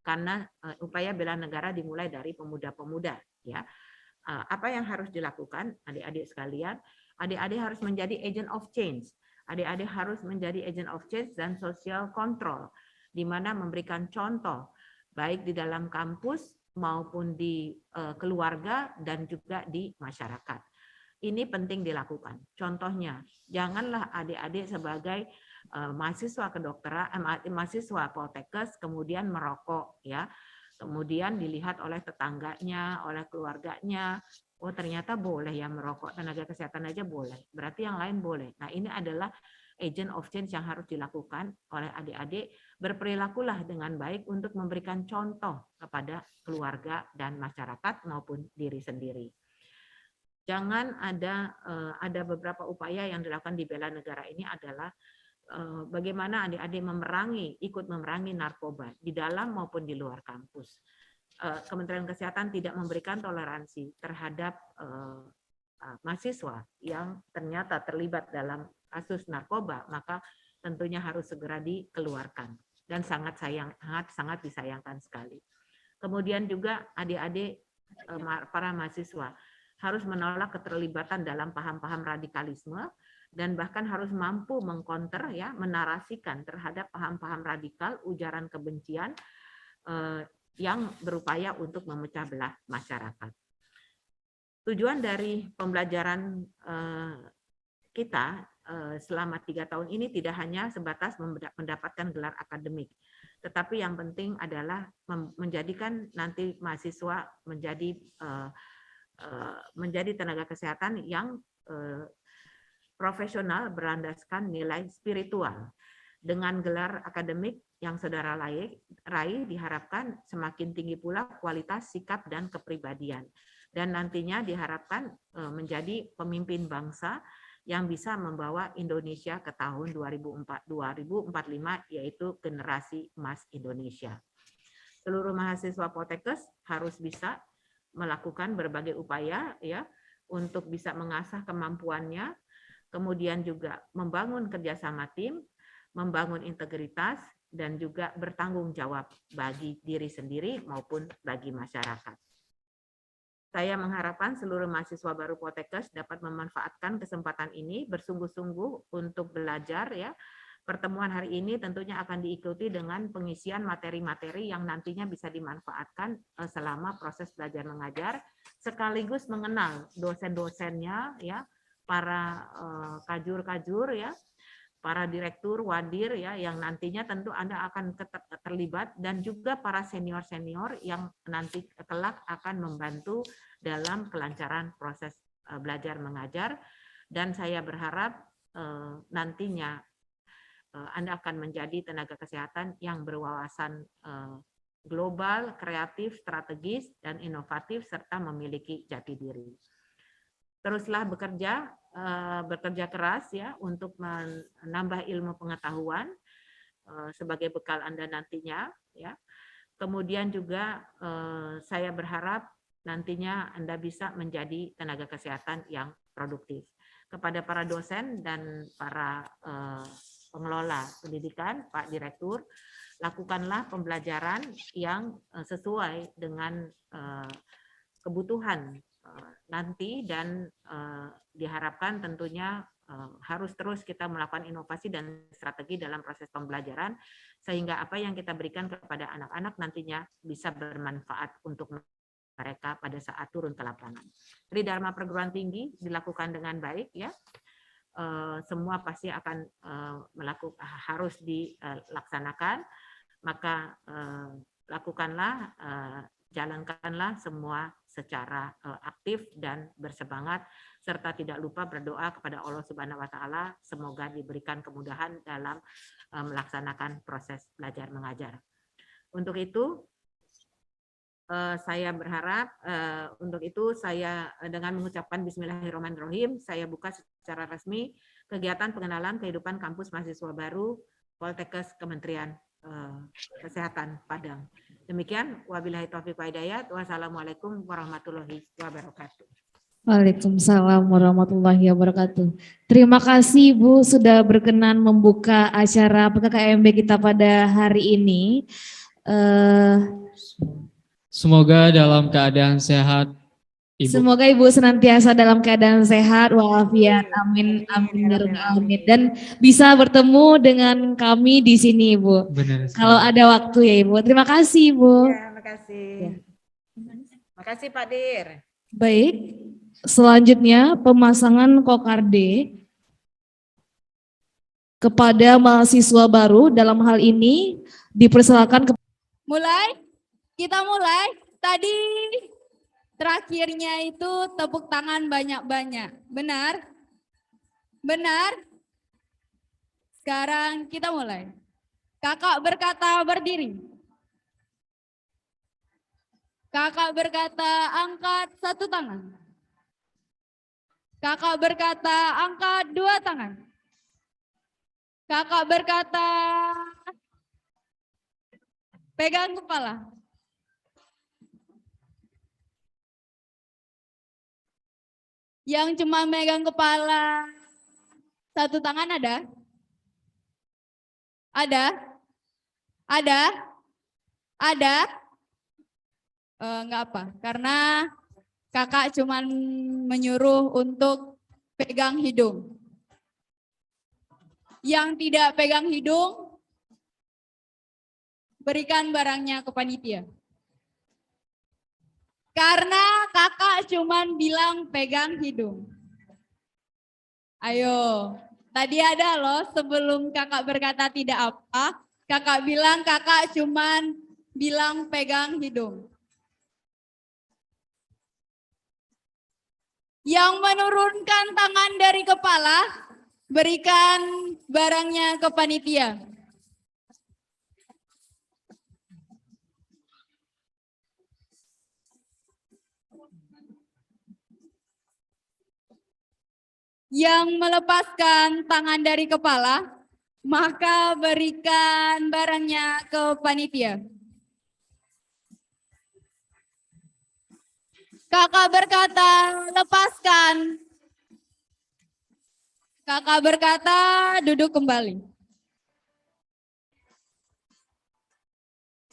karena upaya bela negara dimulai dari pemuda-pemuda, ya. Apa yang harus dilakukan adik-adik sekalian? Adik-adik harus menjadi agent of change. Adik-adik harus menjadi agent of change dan social control, di mana memberikan contoh baik di dalam kampus maupun di keluarga dan juga di masyarakat. Ini penting dilakukan. Contohnya, janganlah adik-adik sebagai mahasiswa kedokteran, mahasiswa Poltekkes kemudian merokok, ya, Kemudian dilihat oleh tetangganya, oleh keluarganya, oh ternyata boleh ya merokok, tenaga kesehatan aja boleh, berarti yang lain boleh. Nah ini adalah agent of change yang harus dilakukan oleh adik-adik, berperilakulah dengan baik untuk memberikan contoh kepada keluarga dan masyarakat maupun diri sendiri. Jangan ada beberapa upaya yang dilakukan di bela negara ini adalah bagaimana adik-adik ikut memerangi narkoba di dalam maupun di luar kampus. Kementerian Kesehatan tidak memberikan toleransi terhadap mahasiswa yang ternyata terlibat dalam kasus narkoba, maka tentunya harus segera dikeluarkan dan sangat disayangkan sekali. Kemudian juga adik-adik para mahasiswa harus menolak keterlibatan dalam paham-paham radikalisme dan bahkan harus mampu mengkonter ya, menarasikan terhadap paham-paham radikal, ujaran kebencian yang berupaya untuk memecah belah masyarakat. Tujuan dari pembelajaran kita selama 3 tahun ini tidak hanya sebatas mendapatkan gelar akademik, tetapi yang penting adalah menjadikan nanti mahasiswa menjadi tenaga kesehatan yang profesional berlandaskan nilai spiritual. Dengan gelar akademik yang saudara raih diharapkan semakin tinggi pula kualitas sikap dan kepribadian. Dan nantinya diharapkan menjadi pemimpin bangsa yang bisa membawa Indonesia ke tahun 2045 yaitu generasi emas Indonesia. Seluruh mahasiswa Poltekkes harus bisa melakukan berbagai upaya ya untuk bisa mengasah kemampuannya, kemudian juga membangun kerjasama tim, membangun integritas, dan juga bertanggung jawab bagi diri sendiri maupun bagi masyarakat. Saya mengharapkan seluruh mahasiswa baru Poltekkes dapat memanfaatkan kesempatan ini bersungguh-sungguh untuk belajar ya. Pertemuan hari ini tentunya akan diikuti dengan pengisian materi-materi yang nantinya bisa dimanfaatkan selama proses belajar mengajar, sekaligus mengenal dosen-dosennya ya, para kajur-kajur ya, para direktur, wadir ya, yang nantinya tentu Anda akan terlibat, dan juga para senior-senior yang nanti kelak akan membantu dalam kelancaran proses belajar mengajar. Dan saya berharap nantinya Anda akan menjadi tenaga kesehatan yang berwawasan global, kreatif, strategis, dan inovatif, serta memiliki jati diri. Teruslah bekerja keras ya untuk menambah ilmu pengetahuan sebagai bekal Anda nantinya ya. Kemudian juga saya berharap nantinya Anda bisa menjadi tenaga kesehatan yang produktif. Kepada para dosen dan para pengelola pendidikan, Pak Direktur, lakukanlah pembelajaran yang sesuai dengan kebutuhan nanti, dan diharapkan tentunya harus terus kita melakukan inovasi dan strategi dalam proses pembelajaran sehingga apa yang kita berikan kepada anak-anak nantinya bisa bermanfaat untuk mereka pada saat turun ke lapangan. Tridharma perguruan tinggi dilakukan dengan baik ya. Semua pasti akan harus dilaksanakan, maka lakukanlah, jalankanlah semua secara aktif dan bersemangat, serta tidak lupa berdoa kepada Allah Subhanahu wa Ta'ala semoga diberikan kemudahan dalam melaksanakan proses belajar mengajar. Untuk itu saya berharap, saya dengan mengucapkan Bismillahirrahmanirrahim, saya buka secara resmi kegiatan pengenalan kehidupan kampus mahasiswa baru Poltekkes Kementerian Kesehatan Padang. Demikian, wabillahi taufiq wa hidayah. Wassalamualaikum warahmatullahi wabarakatuh. Waalaikumsalam warahmatullahi wabarakatuh. Terima kasih Bu sudah berkenan membuka acara PKKMB kita pada hari ini. Semoga dalam keadaan sehat, Ibu. Semoga Ibu senantiasa dalam keadaan sehat walafiat. Amin, amin, ya rabbal alamin. Dan bisa bertemu dengan kami di sini, Ibu. Benar sekali. Kalau ada waktu ya, Ibu. Terima kasih, Ibu. Ya, makasih. Ya. Makasih Pak Dir. Baik, selanjutnya pemasangan kokarde kepada mahasiswa baru. Dalam hal ini dipersilakan Mulai. kita mulai. Tadi terakhirnya itu tepuk tangan banyak-banyak. Benar? Benar? Sekarang kita mulai. Kakak berkata berdiri. Kakak berkata angkat satu tangan. Kakak berkata angkat dua tangan. Kakak berkata pegang kepala. Yang cuma megang kepala satu tangan ada? Ada? Ada? Ada? Enggak apa, karena kakak cuma menyuruh untuk pegang hidung. Yang tidak pegang hidung, berikan barangnya ke panitia. Karena kakak cuman bilang pegang hidung. Ayo, tadi ada loh sebelum kakak berkata tidak apa, kakak bilang kakak cuman bilang pegang hidung. Yang menurunkan tangan dari kepala, berikan barangnya ke panitia. Yang melepaskan tangan dari kepala, maka berikan barangnya ke panitia. Kakak berkata, lepaskan. Kakak berkata, duduk kembali.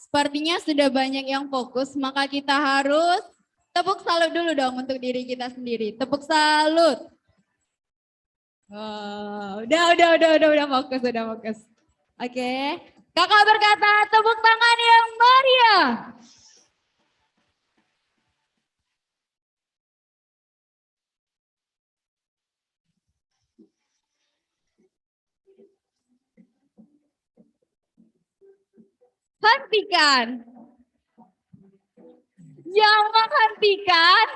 Sepertinya sudah banyak yang fokus, maka kita harus tepuk salut dulu dong untuk diri kita sendiri. Tepuk salut. Oh, udah fokus. Oke. Kakak berkata, tepuk tangan yang meriah. Hentikan. Yang menghentikan,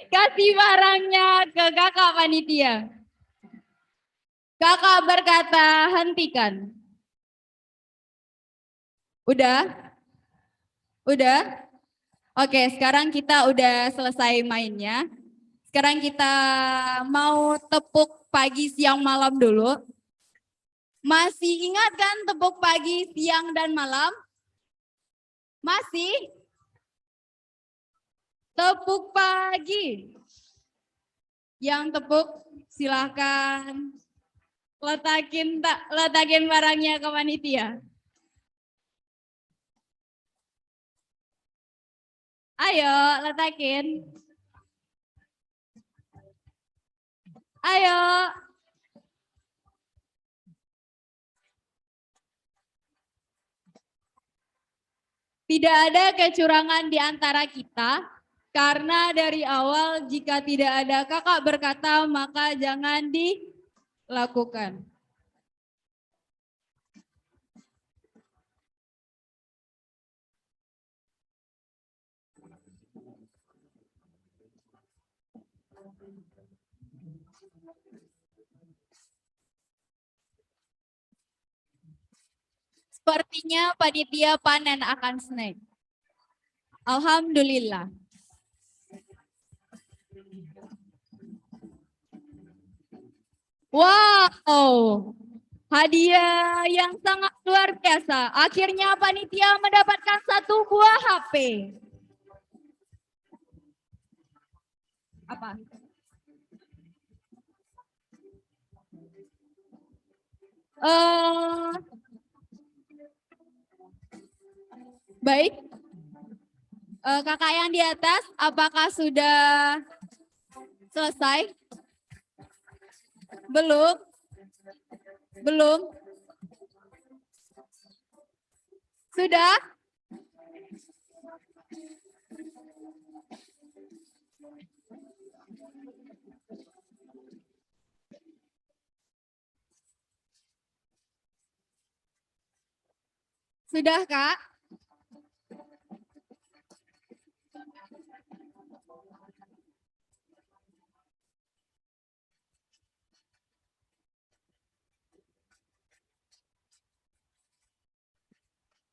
kasih barangnya ke kakak panitia. Kakak berkata, hentikan. Udah? Udah? Oke, sekarang kita udah selesai mainnya. Sekarang kita mau tepuk pagi, siang, malam dulu. Masih ingat kan tepuk pagi, siang, dan malam? Masih? Tepuk pagi. Yang tepuk silahkan letakin barangnya ke panitia. Ayo, letakin. Ayo. Tidak ada kecurangan di antara kita, karena dari awal jika tidak ada kakak berkata, maka jangan dilakukan. Sepertinya panitia panen akan snack. Alhamdulillah. Wow, hadiah yang sangat luar biasa. Akhirnya panitia mendapatkan 1 buah HP. Apa? Baik. Kakak yang di atas, apakah sudah selesai? Belum? Belum? Sudah? Sudah, Kak?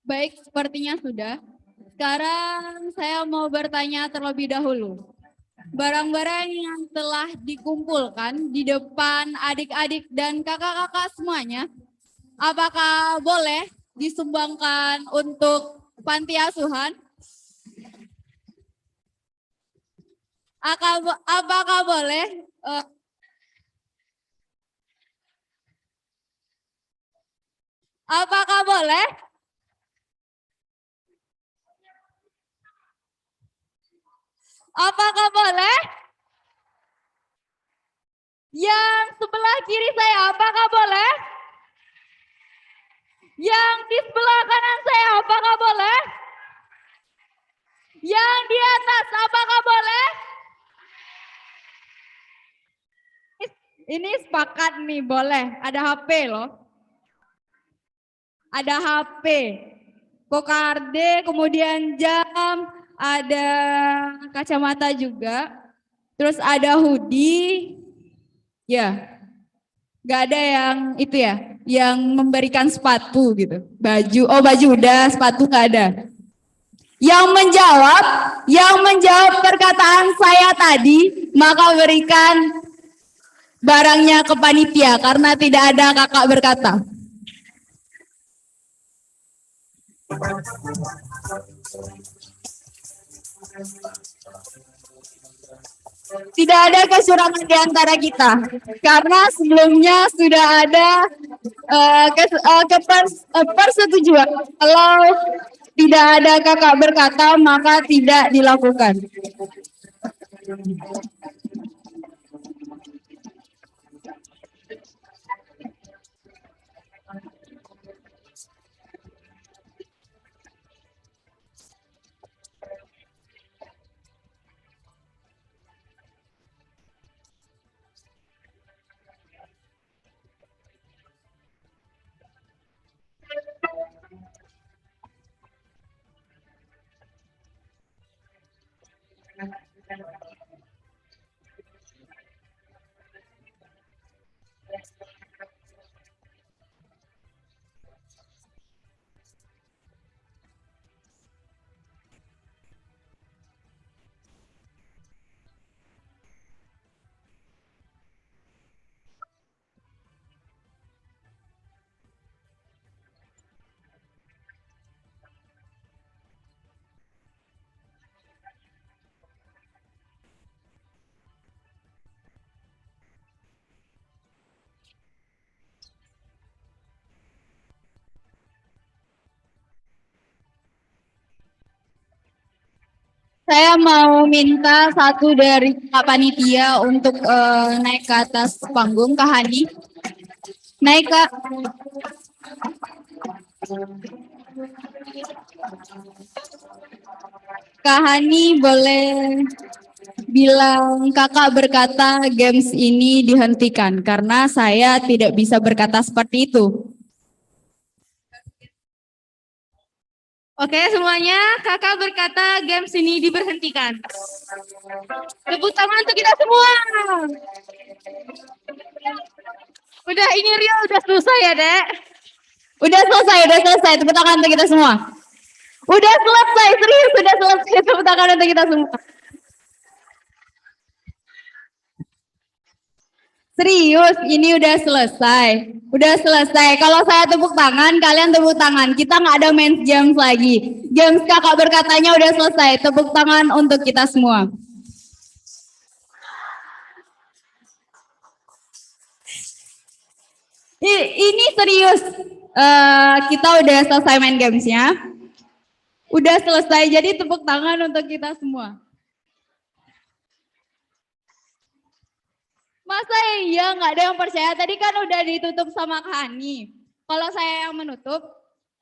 Baik, sepertinya sudah. Sekarang saya mau bertanya terlebih dahulu. Barang-barang yang telah dikumpulkan di depan adik-adik dan kakak-kakak semuanya, apakah boleh disumbangkan untuk panti asuhan? Apakah boleh apakah boleh? Apakah boleh? Yang sebelah kiri saya, apakah boleh? Yang di sebelah kanan saya, apakah boleh? Yang di atas, apakah boleh? Ini sepakat nih, boleh. Ada HP loh. Ada HP, kokarde, kemudian jam, ada kacamata juga. Terus ada hoodie. Ya, nggak ada yang itu ya, yang memberikan sepatu gitu. Baju, oh baju udah, sepatu nggak ada. Yang menjawab perkataan saya tadi, maka berikan barangnya ke panitia karena tidak ada kakak berkata. Tidak ada kecurangan di antara kita karena sebelumnya sudah ada persetujuan. Kalau tidak ada kakak berkata maka tidak dilakukan. Saya mau minta satu dari Kak Panitia untuk naik ke atas panggung, Kak Hani. Naik, Kak. Kak Hani boleh bilang kakak berkata games ini dihentikan karena saya tidak bisa berkata seperti itu. Oke semuanya, kakak berkata games ini diberhentikan. Tepuk tangan untuk kita semua. Udah ini real udah selesai ya Dek. Udah selesai. Tepuk tangan untuk kita semua. Udah selesai, serius udah selesai. Tepuk tangan untuk kita semua. Serius, ini udah selesai. Udah selesai. Kalau saya tepuk tangan, kalian tepuk tangan. Kita nggak ada main games lagi. Games kakak berkatanya udah selesai. Tepuk tangan untuk kita semua. Ini serius. Kita udah selesai main gamesnya. Udah selesai, jadi tepuk tangan untuk kita semua. Masa iya nggak ada yang percaya? Tadi kan udah ditutup sama Kak Hani. Kalau saya yang menutup,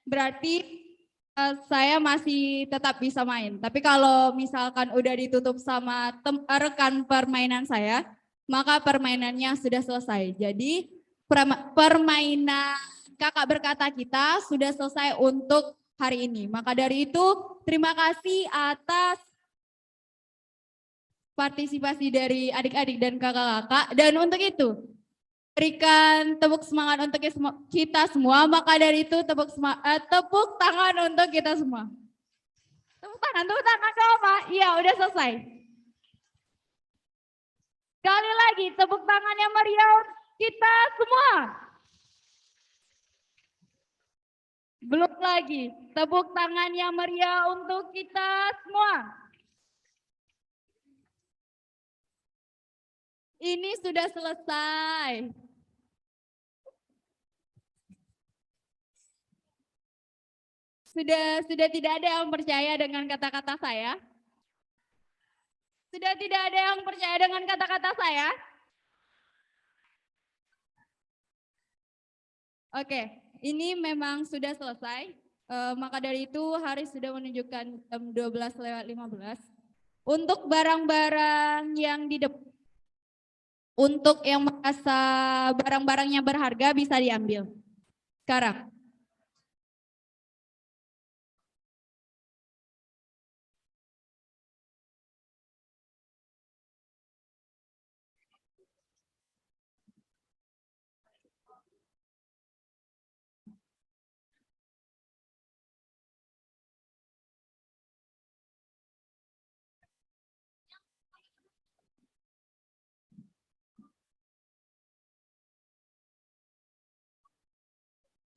berarti saya masih tetap bisa main. Tapi kalau misalkan udah ditutup sama rekan permainan saya, maka permainannya sudah selesai. Jadi permainan kakak berkata kita sudah selesai untuk hari ini. Maka dari itu, terima kasih atas partisipasi dari adik-adik dan kakak-kakak. Dan untuk itu, Berikan tepuk semangat untuk kita semua. Maka dari itu tepuk tangan untuk kita semua. Tepuk tangan apa? Iya, udah selesai. Sekali lagi, tepuk tangan yang meriah kita semua. Belum lagi, tepuk tangan yang meriah untuk kita semua. Ini sudah selesai. Sudah tidak ada yang percaya dengan kata-kata saya? Sudah tidak ada yang percaya dengan kata-kata saya? Oke, ini memang sudah selesai. Maka dari itu hari sudah menunjukkan jam 12:15. Untuk barang-barang yang di depan, untuk yang merasa barang-barangnya berharga bisa diambil sekarang.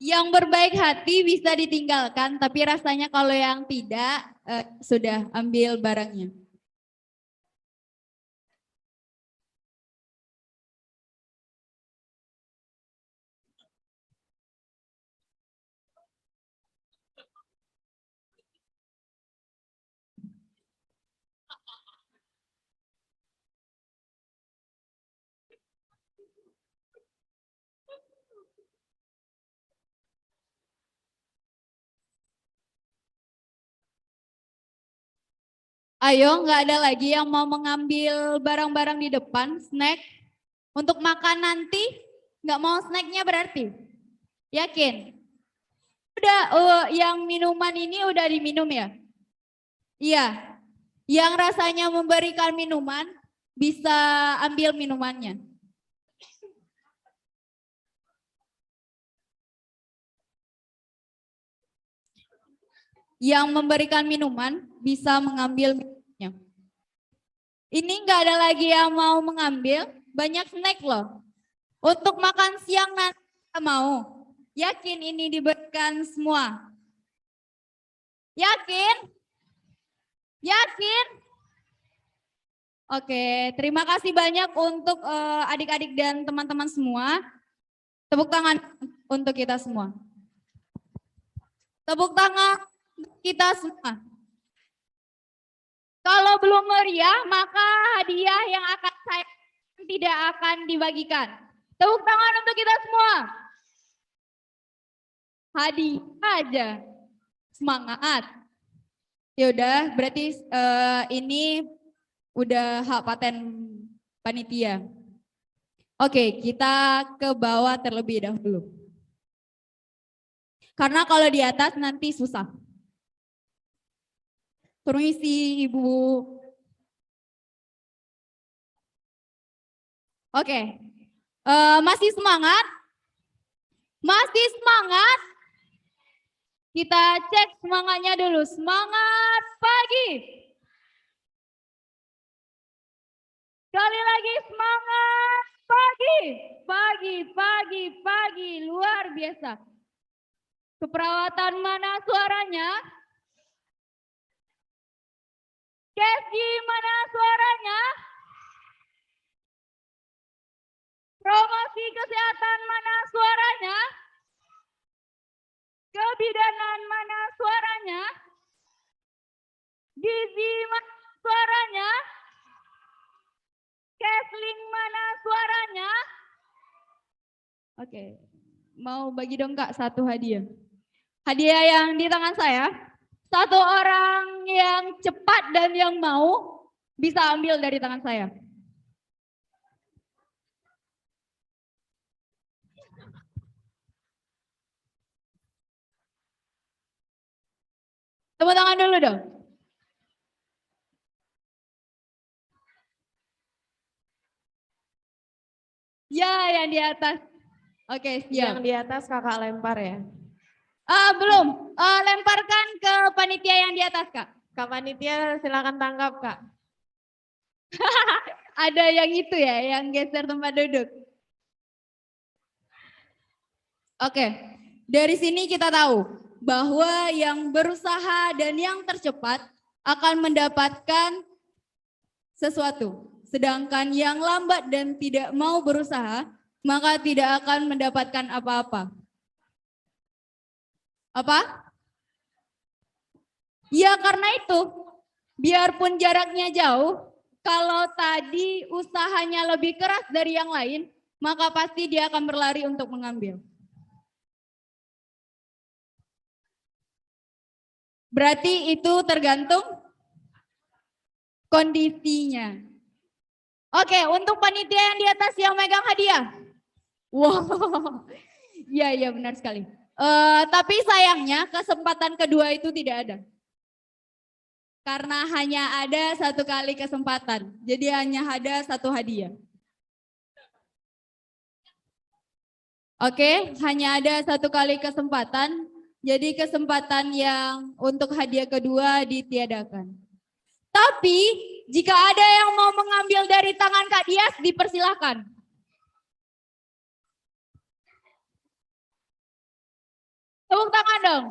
Yang berbaik hati bisa ditinggalkan, tapi rasanya kalau yang tidak, sudah ambil barangnya. Ayo, nggak ada lagi yang mau mengambil barang-barang di depan, snack. Untuk makan nanti, nggak mau snacknya berarti? Yakin? Udah, yang minuman ini udah diminum ya? Iya. Yang rasanya memberikan minuman, bisa ambil minumannya. Yang memberikan minuman bisa mengambil minumnya. Ini nggak ada lagi yang mau mengambil, banyak snack loh. Untuk makan siang nanti mau. Yakin ini diberikan semua? Yakin? Yakin? Oke, terima kasih banyak untuk adik-adik dan teman-teman semua. Tepuk tangan untuk kita semua. Tepuk tangan kita semua. Kalau belum meriah, maka hadiah yang akan saya tidak akan dibagikan. Tepuk tangan untuk kita semua. Hadiah aja. Semangat. Ya udah, berarti ini udah hak paten panitia. Oke, kita ke bawah terlebih dahulu. Karena kalau di atas nanti susah. Permisi Ibu. Oke, masih semangat? Masih semangat? Kita cek semangatnya dulu. Semangat pagi. Sekali lagi semangat pagi. Pagi, pagi, pagi. Luar biasa. Keperawatan mana suaranya? Keski mana suaranya? Promosi kesehatan mana suaranya? Kebidanan mana suaranya? Gizi mana suaranya? Kesling mana suaranya? Oke, mau bagi dong Kak satu hadiah. Hadiah yang di tangan saya, satu orang yang cepat dan yang mau bisa ambil dari tangan saya. Tepuk tangan dulu dong. Ya, yang di atas. Oke, Yang siap. di atas kakak lempar ya. Belum. Lemparkan ke panitia yang di atas, Kak. Kak panitia silakan tangkap Kak. Ada yang itu ya, yang geser tempat duduk. Oke, dari sini kita tahu bahwa yang berusaha dan yang tercepat akan mendapatkan sesuatu. Sedangkan yang lambat dan tidak mau berusaha, maka tidak akan mendapatkan apa-apa. Apa? Ya karena itu, biarpun jaraknya jauh, kalau tadi usahanya lebih keras dari yang lain, maka pasti dia akan berlari untuk mengambil. Berarti itu tergantung kondisinya. Oke, untuk panitia yang di atas yang megang hadiah. Wow, iya benar sekali. Tapi sayangnya kesempatan kedua itu tidak ada. Karena hanya ada satu kali kesempatan, jadi hanya ada satu hadiah. Oke, hanya ada satu kali kesempatan, jadi kesempatan yang untuk hadiah kedua ditiadakan. Tapi jika ada yang mau mengambil dari tangan Kak Dias, dipersilahkan. Tepuk tangan dong.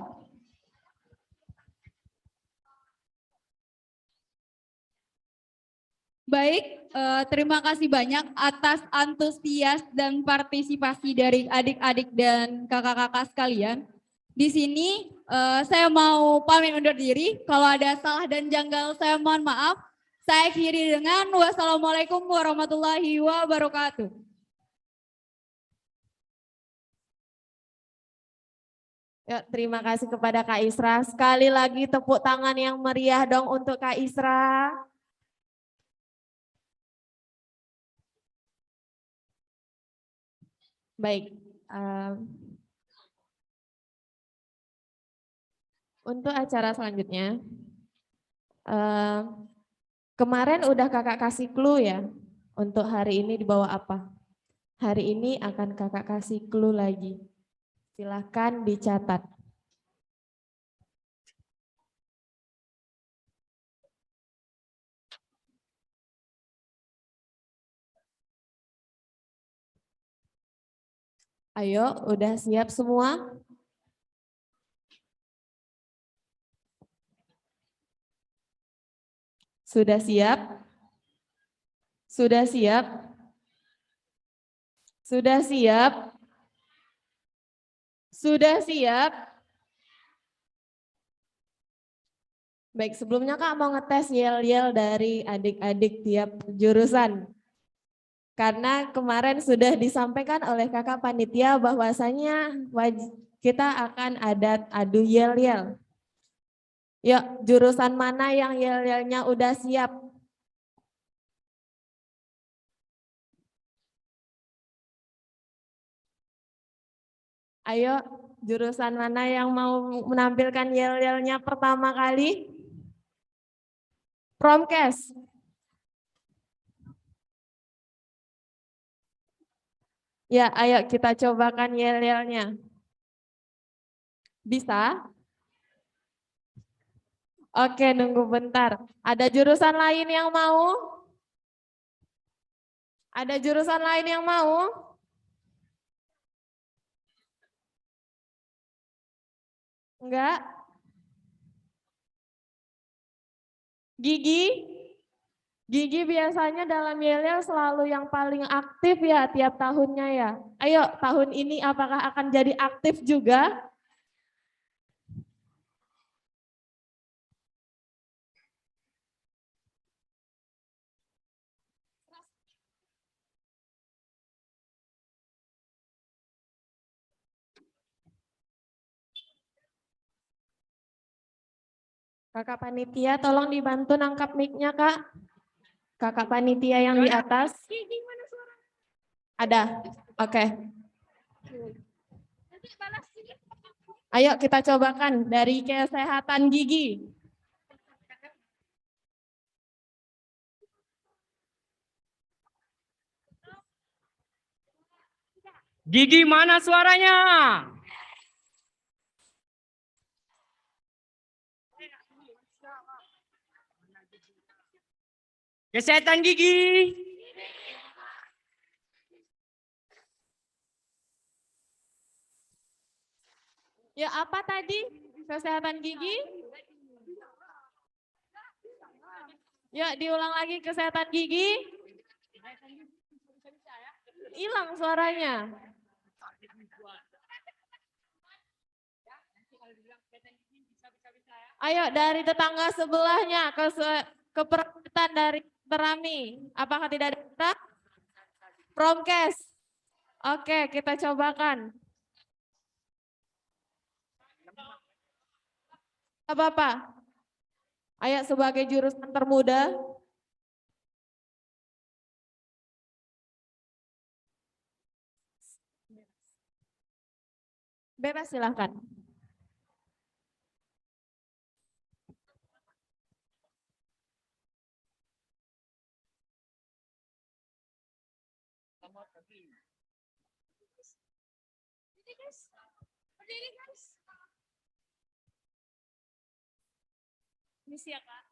Baik, terima kasih banyak atas antusias dan partisipasi dari adik-adik dan kakak-kakak sekalian. Di sini saya mau pamit undur diri. Kalau ada salah dan janggal saya mohon maaf. Saya akhiri dengan wassalamualaikum warahmatullahi wabarakatuh. Ya, terima kasih kepada Kak Isra. Sekali lagi tepuk tangan yang meriah dong untuk Kak Isra. Baik, untuk acara selanjutnya, kemarin udah kakak kasih clue ya, untuk hari ini dibawa apa? Hari ini akan kakak kasih clue lagi, silahkan dicatat. Ayo, udah siap semua? Sudah siap? Sudah siap? Sudah siap? Sudah siap? Baik, sebelumnya Kak mau ngetes yel-yel dari adik-adik tiap jurusan. Karena kemarin sudah disampaikan oleh kakak panitia bahwasanya kita akan ada adu yel-yel. Yuk, jurusan mana yang yel-yelnya udah siap? Ayo, jurusan mana yang mau menampilkan yel-yelnya pertama kali? Promkes. Ya, ayo kita cobakan yel-yelnya. Bisa? Oke, nunggu bentar. Ada jurusan lain yang mau? Ada jurusan lain yang mau? Enggak? Gigi? Gigi biasanya dalam yel-yel selalu yang paling aktif ya tiap tahunnya ya. Ayo, tahun ini apakah akan jadi aktif juga? Kakak panitia tolong dibantu nangkap mic-nya Kak. Kakak panitia yang di atas. Ada? Oke. Ayo kita cobakan dari kesehatan gigi. Gigi mana suaranya? Kesehatan gigi. Ya, apa tadi? Kesehatan gigi? Ya, diulang lagi kesehatan gigi. Hilang suaranya. Ayo dari tetangga sebelahnya ke perawatan dari Terami. Apakah tidak ada? Promkes. Oke, kita cobakan. Apa-apa? Ayo sebagai jurusan termuda. Bebas silahkan. Misi ya, Kak.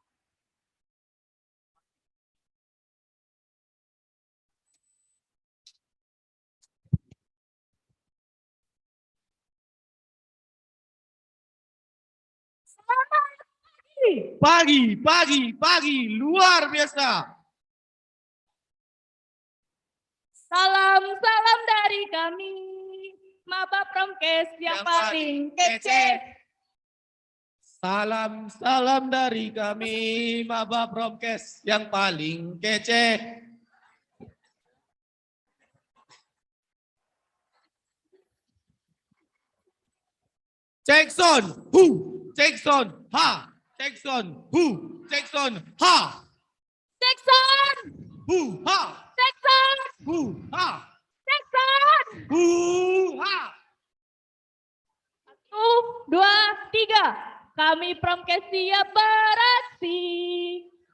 Pagi, luar biasa. Salam dari kami, Maba Promkes yang paling kece. Salam dari kami, Maba Promkes yang paling kece. Cek sound, hu, cek sound, ha, cek sound, hu, cek sound, ha. Jackson, Hu, ha, Jackson, hu, ha, Jackson. hu, ha. 1, 2, 3. Kami Promkes siap beraksi.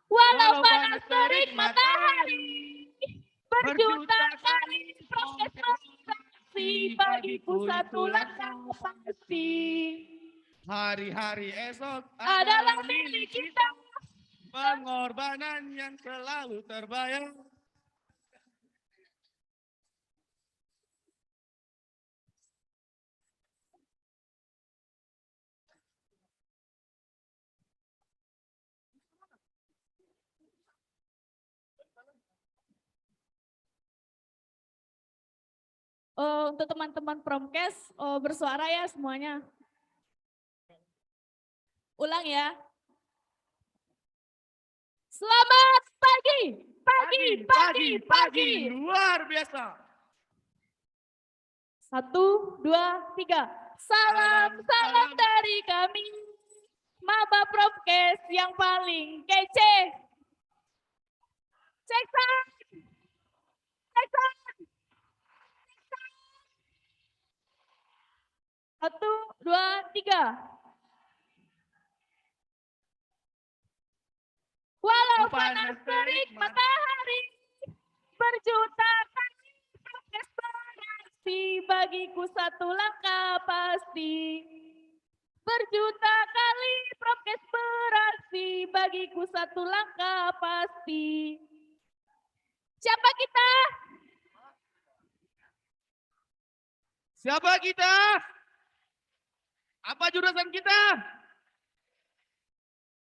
Walau panas terik matahari. Berjuta kali Promkes beraksi. Bagiku satu langkah pasti. Hari-hari esok Adalah milik kita. Pengorbanan yang selalu terbayang. Untuk teman-teman Promkes bersuara ya semuanya. Ulang ya. Selamat pagi. Luar biasa. 1, 2, 3. Salam dari kami, Maba Promkes yang paling kece. Cek sound. Cek sound. 1, 2, 3. Walau panas terik matahari, berjuta kali Promkes beraksi, bagiku satu langkah pasti. Berjuta kali Promkes beraksi, bagiku satu langkah pasti. Siapa kita? Siapa kita? Apa jurusan kita?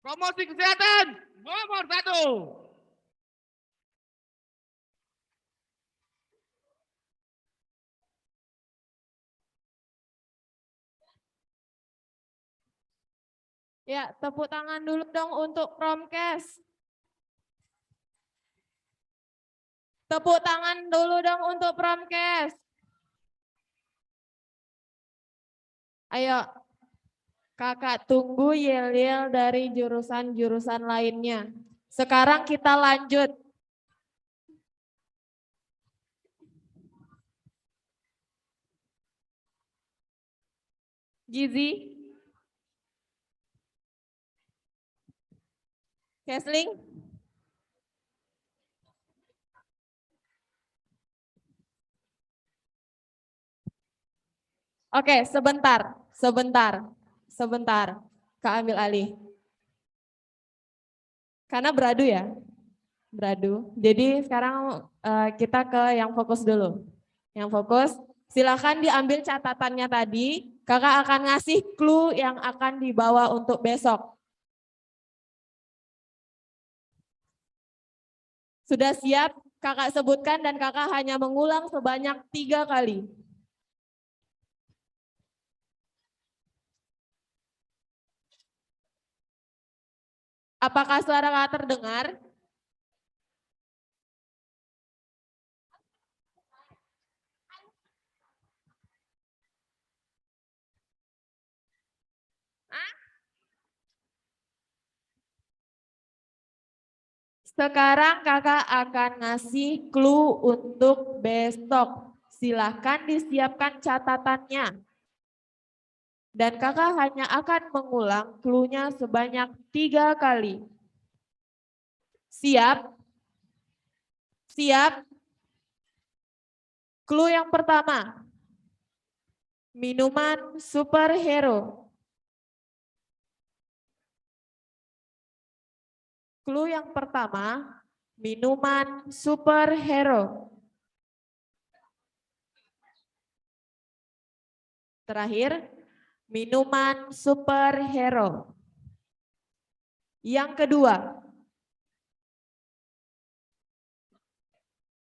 Promosi kesehatan nomor 1. Ya, tepuk tangan dulu dong untuk Promkes. Tepuk tangan dulu dong untuk Promkes. Ayo, Kakak tunggu yel-yel dari jurusan-jurusan lainnya. Sekarang kita lanjut. Gizi. Kesling. Oke, sebentar. Kak ambil alih. Karena beradu ya, beradu. Jadi sekarang kita ke yang fokus dulu. Yang fokus, silakan diambil catatannya tadi. Kakak akan ngasih clue yang akan dibawa untuk besok. Sudah siap? Kakak sebutkan dan kakak hanya mengulang sebanyak 3 kali. Apakah suara kakak terdengar? Sekarang kakak akan ngasih clue untuk besok. Silahkan disiapkan catatannya. Dan kakak hanya akan mengulang clue-nya sebanyak 3 kali. Siap? Siap? Clue yang pertama. Minuman superhero. Clue yang pertama, minuman superhero. Terakhir, minuman superhero. Yang kedua,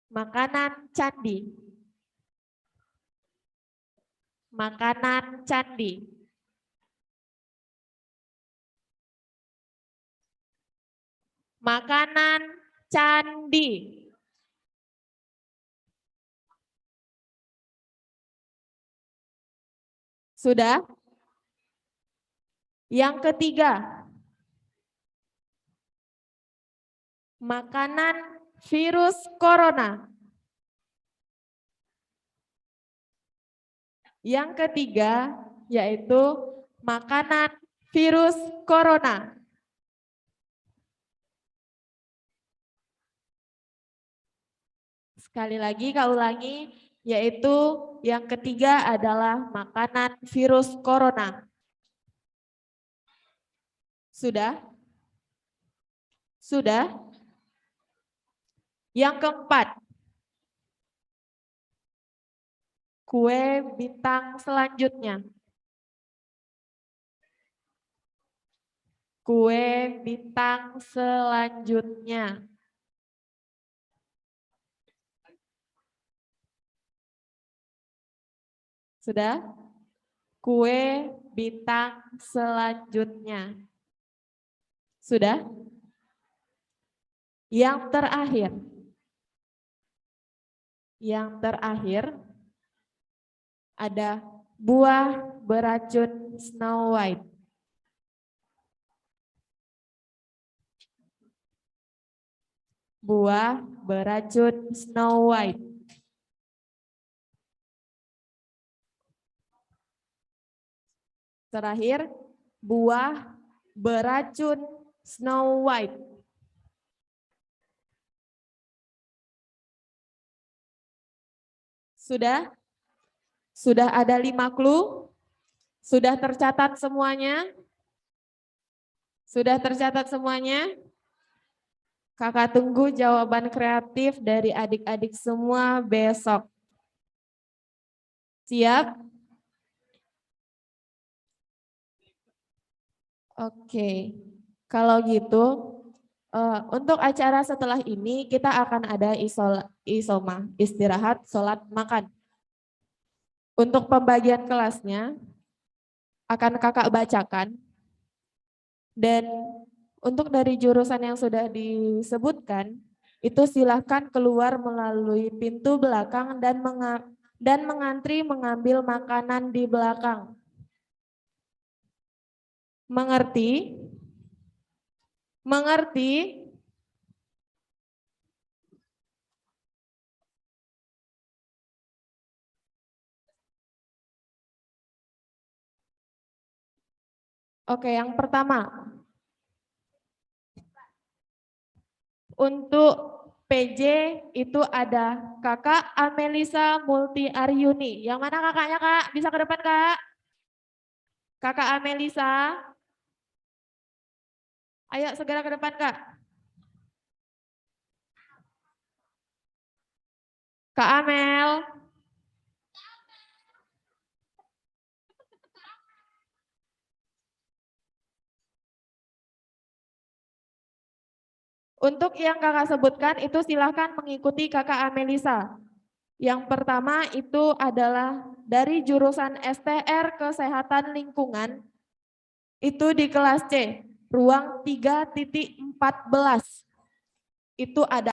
makanan candi. Makanan candi. Makanan candi. Sudah? Yang ketiga, makanan virus corona. Yang ketiga, yaitu makanan virus corona. Sekali lagi Kak ulangi, yaitu yang ketiga adalah makanan virus corona. Sudah? Sudah? Yang keempat, kue bintang selanjutnya. Kue bintang selanjutnya. Sudah? Kue bintang selanjutnya. Sudah? Yang terakhir. Yang terakhir ada buah beracun Snow White. Buah beracun Snow White. Terakhir, buah beracun Snow White. Sudah? Sudah ada 5 clue? Sudah tercatat semuanya? Sudah tercatat semuanya? Kakak tunggu jawaban kreatif dari adik-adik semua besok. Siap? Oke, kalau gitu untuk acara setelah ini kita akan ada isoma, istirahat, sholat, makan. Untuk pembagian kelasnya akan kakak bacakan. Dan untuk dari jurusan yang sudah disebutkan, itu silahkan keluar melalui pintu belakang dan mengantri mengambil makanan di belakang. Mengerti? Mengerti? Oke, yang pertama. Untuk PJ itu ada Kakak Amelisa Multi Aryuni. Yang mana kakaknya Kak? Bisa ke depan Kak? Kakak Amelisa. Ayo segera ke depan Kak. Kak Amel. Untuk yang kakak sebutkan itu silahkan mengikuti kakak Amelisa. Yang pertama itu adalah dari jurusan STR Kesehatan Lingkungan, itu di kelas C, ruang 3.14. Itu ada